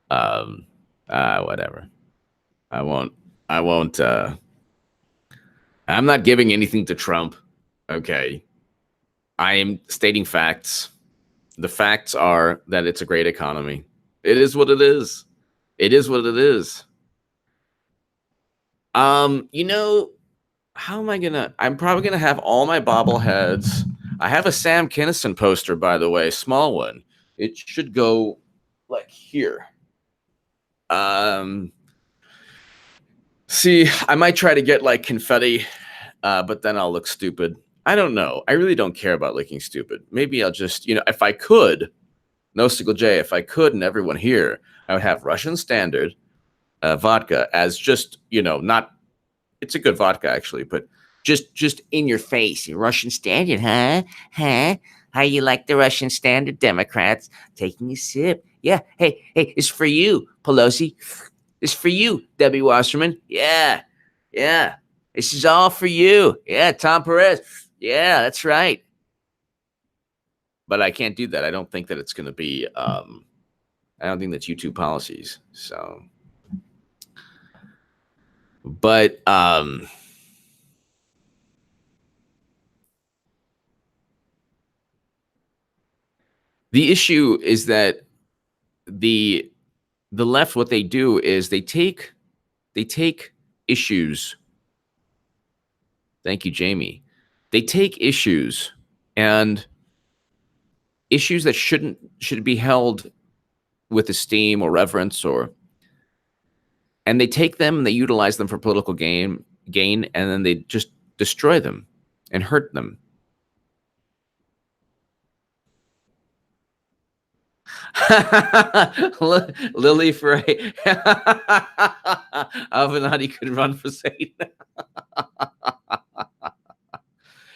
Whatever. I won't. I'm not giving anything to Trump. Okay. I am stating facts. The facts are that it's a great economy. It is what it is. It is what it is. How am I gonna? I'm probably gonna have all my bobbleheads. I have a Sam Kinison poster, by the way, small one. It should go like here. See, I might try to get like confetti, but then I'll look stupid. I don't know. I really don't care about looking stupid. Maybe I'll just, if I could, No Single J, if I could, and everyone here, I would have Russian Standard vodka as just, not, it's a good vodka actually, but just in your face. Russian Standard, huh? How you like the Russian Standard, Democrats? Taking a sip. Yeah. Hey, it's for you, Pelosi. It's for you, Debbie Wasserman. Yeah. This is all for you. Yeah, Tom Perez. Yeah, that's right. But I can't do that. I don't think that it's going to be, I don't think that's YouTube policies. So, but, the issue is that the left, what they do is they take issues. Thank you, Jamie. They take issues and issues that should be held with esteem or reverence, and they take them and they utilize them for political gain, and then they just destroy them and hurt them. Lily Frey. Avenatti could run for Satan.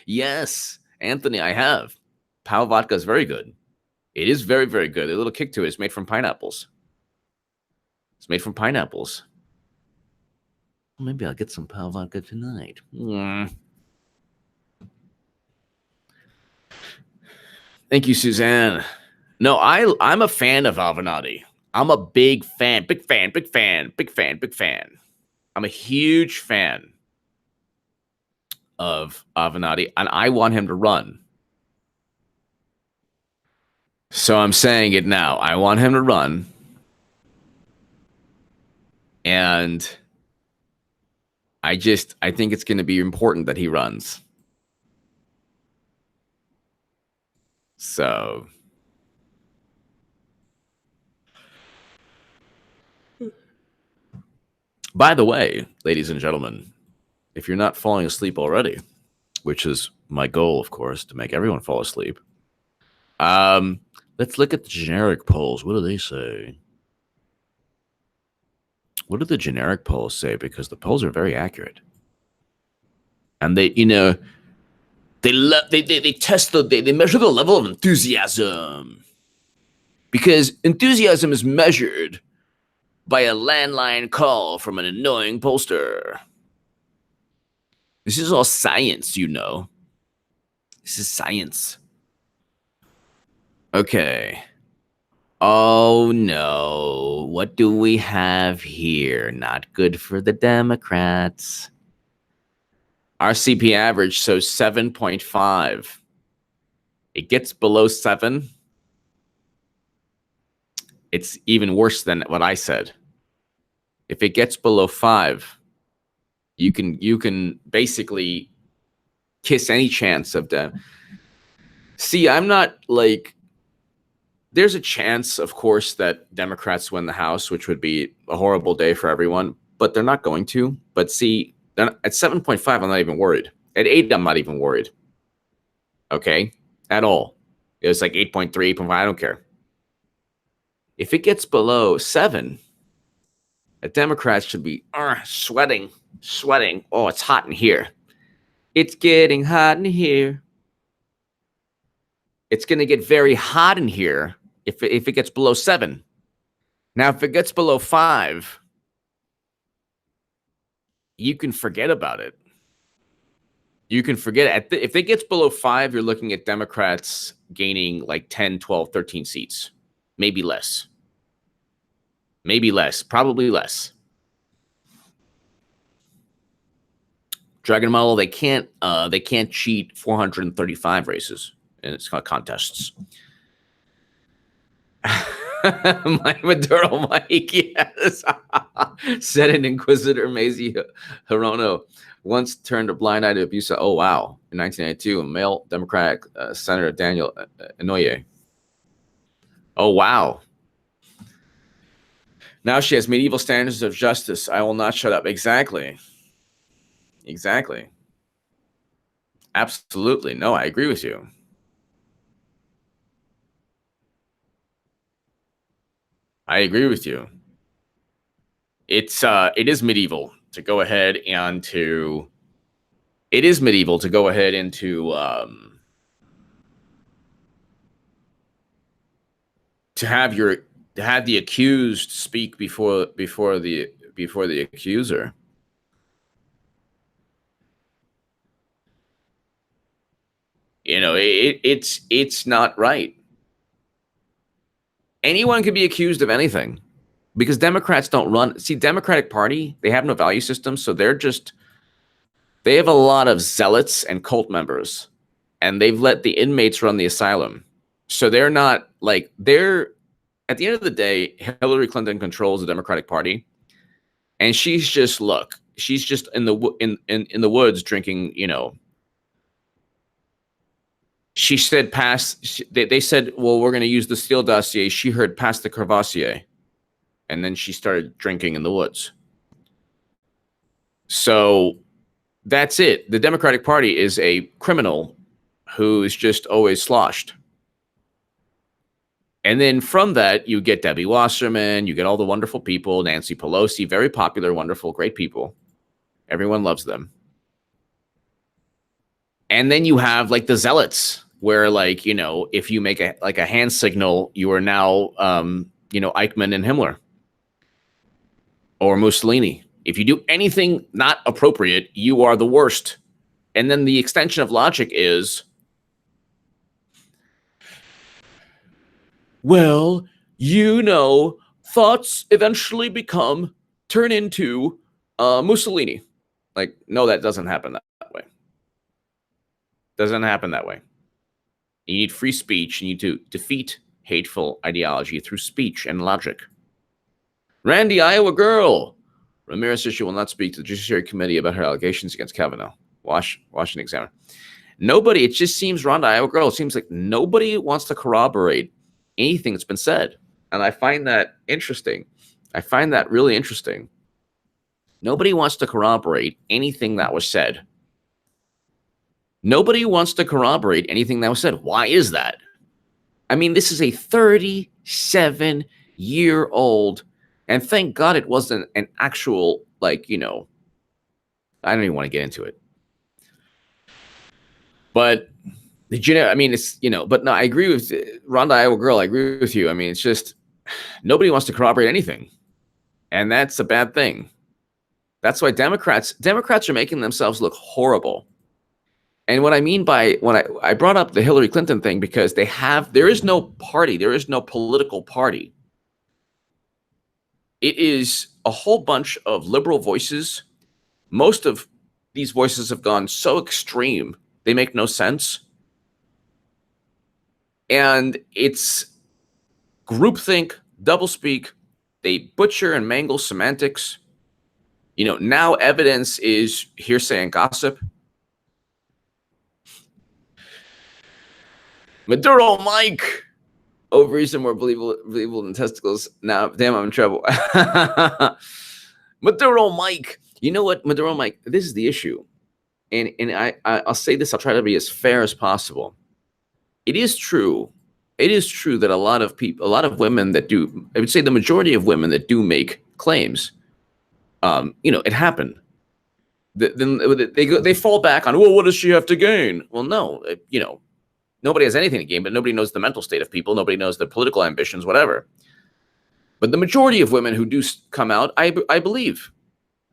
Yes, Anthony, I have. Pau vodka is very good. It is very, very good. A little kick to it. It's made from pineapples. Maybe I'll get some Pau vodka tonight. Thank you, Suzanne. No, I'm a fan of Avenatti. I'm a big fan. I'm a huge fan of Avenatti, and I want him to run. So I'm saying it now. I want him to run. And I think it's going to be important that he runs. So, by the way, ladies and gentlemen, if you're not falling asleep already, which is my goal, of course, to make everyone fall asleep, let's look at the generic polls. What do they say? What do the generic polls say? Because the polls are very accurate. And they, they test they measure the level of enthusiasm. Because enthusiasm is measured by a landline call from an annoying pollster. This is all science, This is science. Okay. Oh no. What do we have here? Not good for the Democrats. Our CP average shows 7.5. It gets below 7. It's even worse than what I said. If it gets below 5, you can basically kiss any chance of them. See, I'm not like, there's a chance, of course, that Democrats win the House, which would be a horrible day for everyone, but they're not going to. But see, at 7.5, I'm not even worried. At 8, I'm not even worried. Okay? At all. It was like 8.3, 8.5, I don't care. If it gets below 7, a Democrat should be sweating. Oh, it's hot in here. It's getting hot in here. It's going to get very hot in here if it gets below 7. Now, if it gets below 5, you can forget about it. You can forget it. If it gets below 5, you're looking at Democrats gaining like 10, 12, 13 seats. Maybe less. Probably less. Dragon Model, they can't cheat 435 races in its contests. My Maduro Mike, yes. Said an Inquisitor Mazie Hirono once turned a blind eye to abuse. Oh, wow. In 1992, a male Democratic Senator Daniel Inouye. Oh, wow. Now she has medieval standards of justice. I will not shut up. Exactly. Absolutely. No, I agree with you. It is medieval to go ahead and to have the accused speak before the accuser. It's not right. Anyone can be accused of anything because Democrats don't run. See, Democratic Party, they have no value system. So they have a lot of zealots and cult members, and they've let the inmates run the asylum. So they're not like, at the end of the day, Hillary Clinton controls the Democratic Party, and she's just in the woods drinking, She said they said, well, we're going to use the Steele Dossier. She heard pass the Crevassier, and then she started drinking in the woods. So that's it. The Democratic Party is a criminal who's just always sloshed. And then from that, you get Debbie Wasserman, you get all the wonderful people, Nancy Pelosi, very popular, wonderful, great people. Everyone loves them. And then you have like the zealots, where like, if you make a hand signal, you are now, Eichmann and Himmler or Mussolini. If you do anything not appropriate, you are the worst. And then the extension of logic is, well, thoughts eventually turn into Mussolini. Like, no, that doesn't happen that way. Doesn't happen that way. You need free speech. You need to defeat hateful ideology through speech and logic. Randy, Iowa girl. Ramirez says she will not speak to the Judiciary Committee about her allegations against Kavanaugh. Washington Examiner. Nobody, it just seems, Rhonda, Iowa girl, it seems like nobody wants to corroborate anything that's been said. And I find that interesting. I find that really interesting. Nobody wants to corroborate anything that was said. Nobody wants to corroborate anything that was said. Why is that? I mean, this is a 37-year-old, and thank God it wasn't an actual, like, you know, I don't even want to get into it. But, I mean, it's, you know, but no, I agree with Rhonda, Iowa girl. I agree with you. I mean, it's just nobody wants to corroborate anything. And that's a bad thing. That's why Democrats are making themselves look horrible. And what I mean by when I brought up the Hillary Clinton thing, because there is no party, there is no political party. It is a whole bunch of liberal voices. Most of these voices have gone so extreme, they make no sense. And it's groupthink, doublespeak. They butcher and mangle semantics. You know, now evidence is hearsay and gossip. Maduro Mike. Ovaries are more believable than testicles. Now, damn, I'm in trouble. Maduro Mike. You know what, Maduro Mike? This is the issue. And I'll say this. I'll try to be as fair as possible. It is true. It is true that a lot of people, a lot of women that do, I would say the majority of women that do make claims, you know, it happened. Then they fall back on, well, what does she have to gain? Well, no, you know, nobody has anything to gain, but nobody knows the mental state of people. Nobody knows their political ambitions, whatever. But the majority of women who do come out, I believe.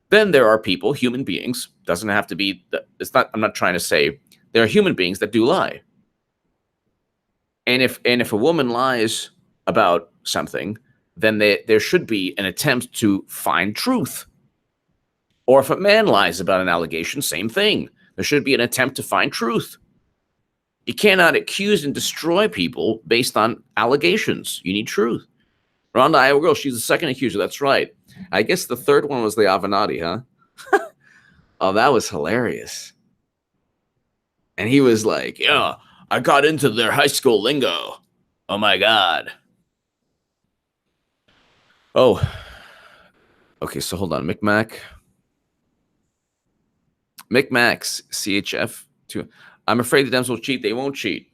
Then there are people, human beings, doesn't have to be, it's not, I'm not trying to say, there are human beings that do lie. And if a woman lies about something, then there should be an attempt to find truth. Or if a man lies about an allegation, same thing. There should be an attempt to find truth. You cannot accuse and destroy people based on allegations. You need truth. Rhonda, Iowa girl, she's the second accuser. That's right. I guess the third one was the Avenatti, huh? Oh, that was hilarious. And he was like, yeah, I got into their high school lingo. Oh, my God. Oh. Okay, so hold on. Micmac, CHF. I'm afraid the Dems will cheat. They won't cheat.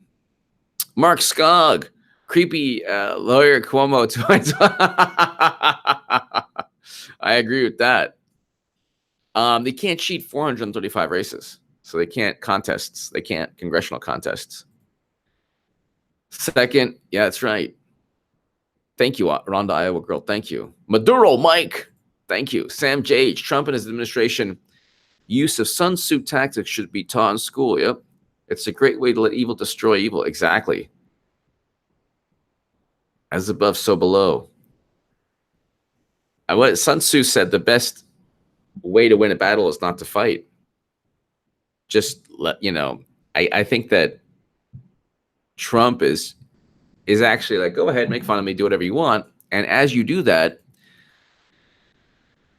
Mark Skog. Creepy lawyer Cuomo. I agree with that. They can't cheat 435 races. So they can't contests. They can't congressional contests. Second, yeah, that's right. Thank you, Rhonda, Iowa girl. Thank you. Maduro Mike. Thank you. Sam J. Trump and his administration use of Sun Tzu tactics should be taught in school. Yep. It's a great way to let evil destroy evil. Exactly. As above, so below. What Sun Tzu said, the best way to win a battle is not to fight. Just let, you know, I think that Trump is actually like, go ahead, make fun of me, do whatever you want. And as you do that,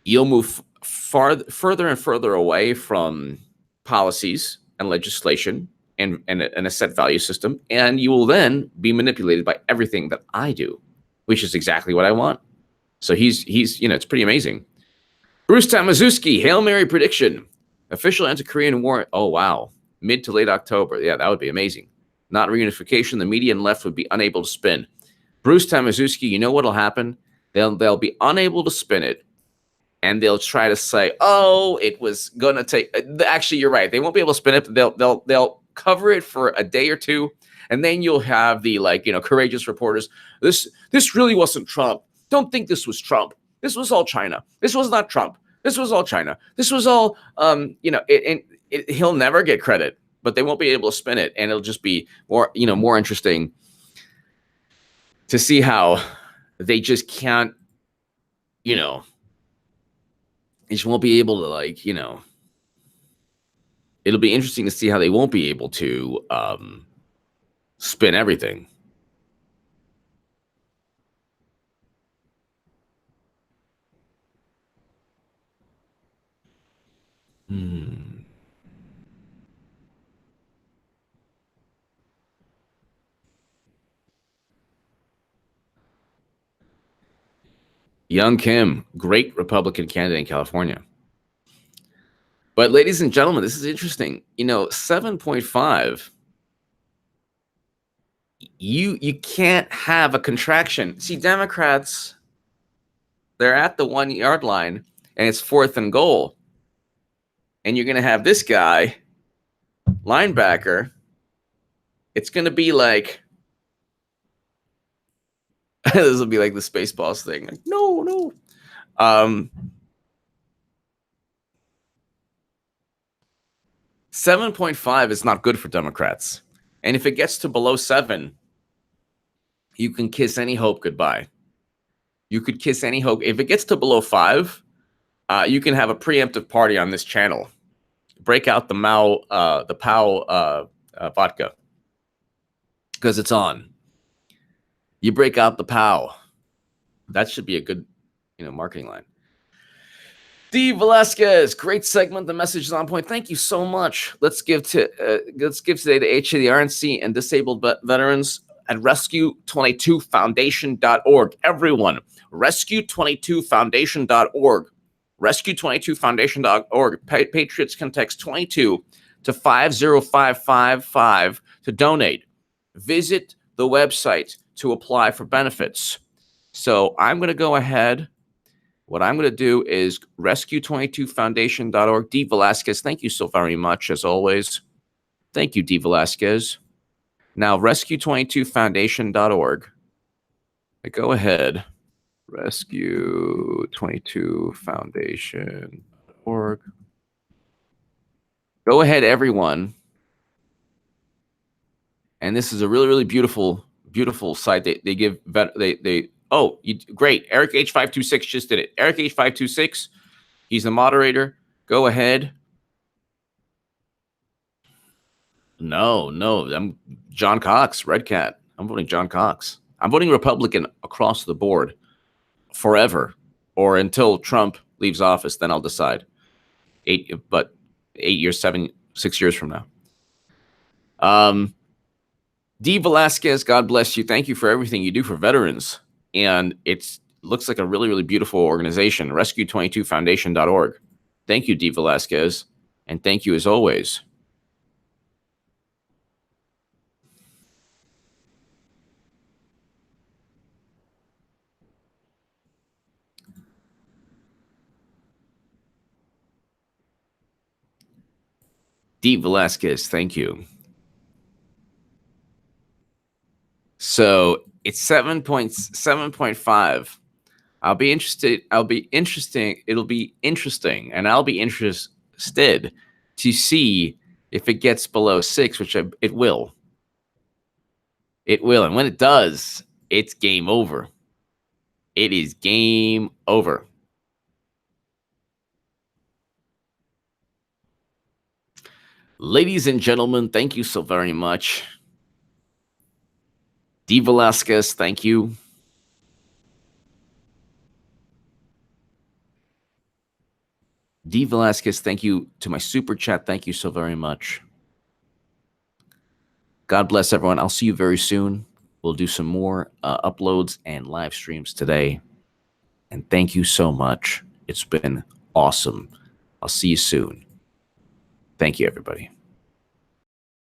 you'll move further and further away from policies and legislation and a set value system. And you will then be manipulated by everything that I do, which is exactly what I want. So he's you know, it's pretty amazing. Bruce Tamazuski, Hail Mary prediction. Official anti-Korean war. Oh, wow. Mid to late October. Yeah, that would be amazing. Not reunification. The media and left would be unable to spin. Bruce Tamazuski, you know what will happen? They'll be unable to spin it. And they'll try to say, oh, it was going to take. Actually, you're right. They won't be able to spin it. They'll cover it for a day or two. And then you'll have the, like, you know, courageous reporters. This really wasn't Trump. Don't think this was Trump. This was all China. This was not Trump. This was all China. This was all, you know, he'll never get credit, but they won't be able to spin it. And it'll just be more, you know, more interesting to see how they just can't you know, they just won't be able to, like, you know, it'll be interesting to see how they won't be able to spin everything. Hmm. Young Kim, great Republican candidate in California. But ladies and gentlemen, this is interesting. You know, 7.5, you can't have a contraction. See, Democrats, they're at the 1 yard line and it's 4th and goal. And you're going to have this guy, linebacker. It's going to be like, this will be like the Spaceballs thing. Like, no. 7.5 is not good for Democrats. And if it gets to below 7, you can kiss any hope goodbye. You could kiss any hope. If it gets to below 5, you can have a preemptive party on this channel. Break out the POW vodka, because it's on. You break out the POW. That should be a good, marketing line. D. Velasquez, great segment. The message is on point. Thank you so much. Let's give today to the RNC and disabled veterans at rescue22foundation.org. Everyone, rescue22foundation.org. Rescue22foundation.org. Patriots can text 22 to 50555 to donate. Visit the website to apply for benefits. So I'm going to go ahead. What I'm going to do is rescue22foundation.org. D. Velasquez, thank you so very much, as always. Thank you, D. Velasquez. Now, rescue22foundation.org. Go ahead. Rescue22foundation.org. Go ahead, everyone. And this is a really, really beautiful, beautiful site. They give oh, great. Eric H526 just did it. Eric H526, he's the moderator. Go ahead. No. I'm John Cox, Red Cat. I'm voting John Cox. I'm voting Republican across the board forever, or until Trump leaves office. Then I'll decide. 6 years from now. D. Velasquez, God bless you. Thank you for everything you do for veterans. And it looks like a really, really beautiful organization, rescue22foundation.org. Thank you, D. Velasquez. And thank you as always. D. Velasquez, thank you. So it's 7.5. It'll be interesting, and I'll be interested to see if it gets below 6, which it will. It will, and when it does, it's game over. It is game over. Ladies and gentlemen, thank you so very much. D. Velasquez, thank you. D. Velasquez, thank you to my super chat. Thank you so very much. God bless everyone. I'll see you very soon. We'll do some more uploads and live streams today. And thank you so much. It's been awesome. I'll see you soon. Thank you, everybody.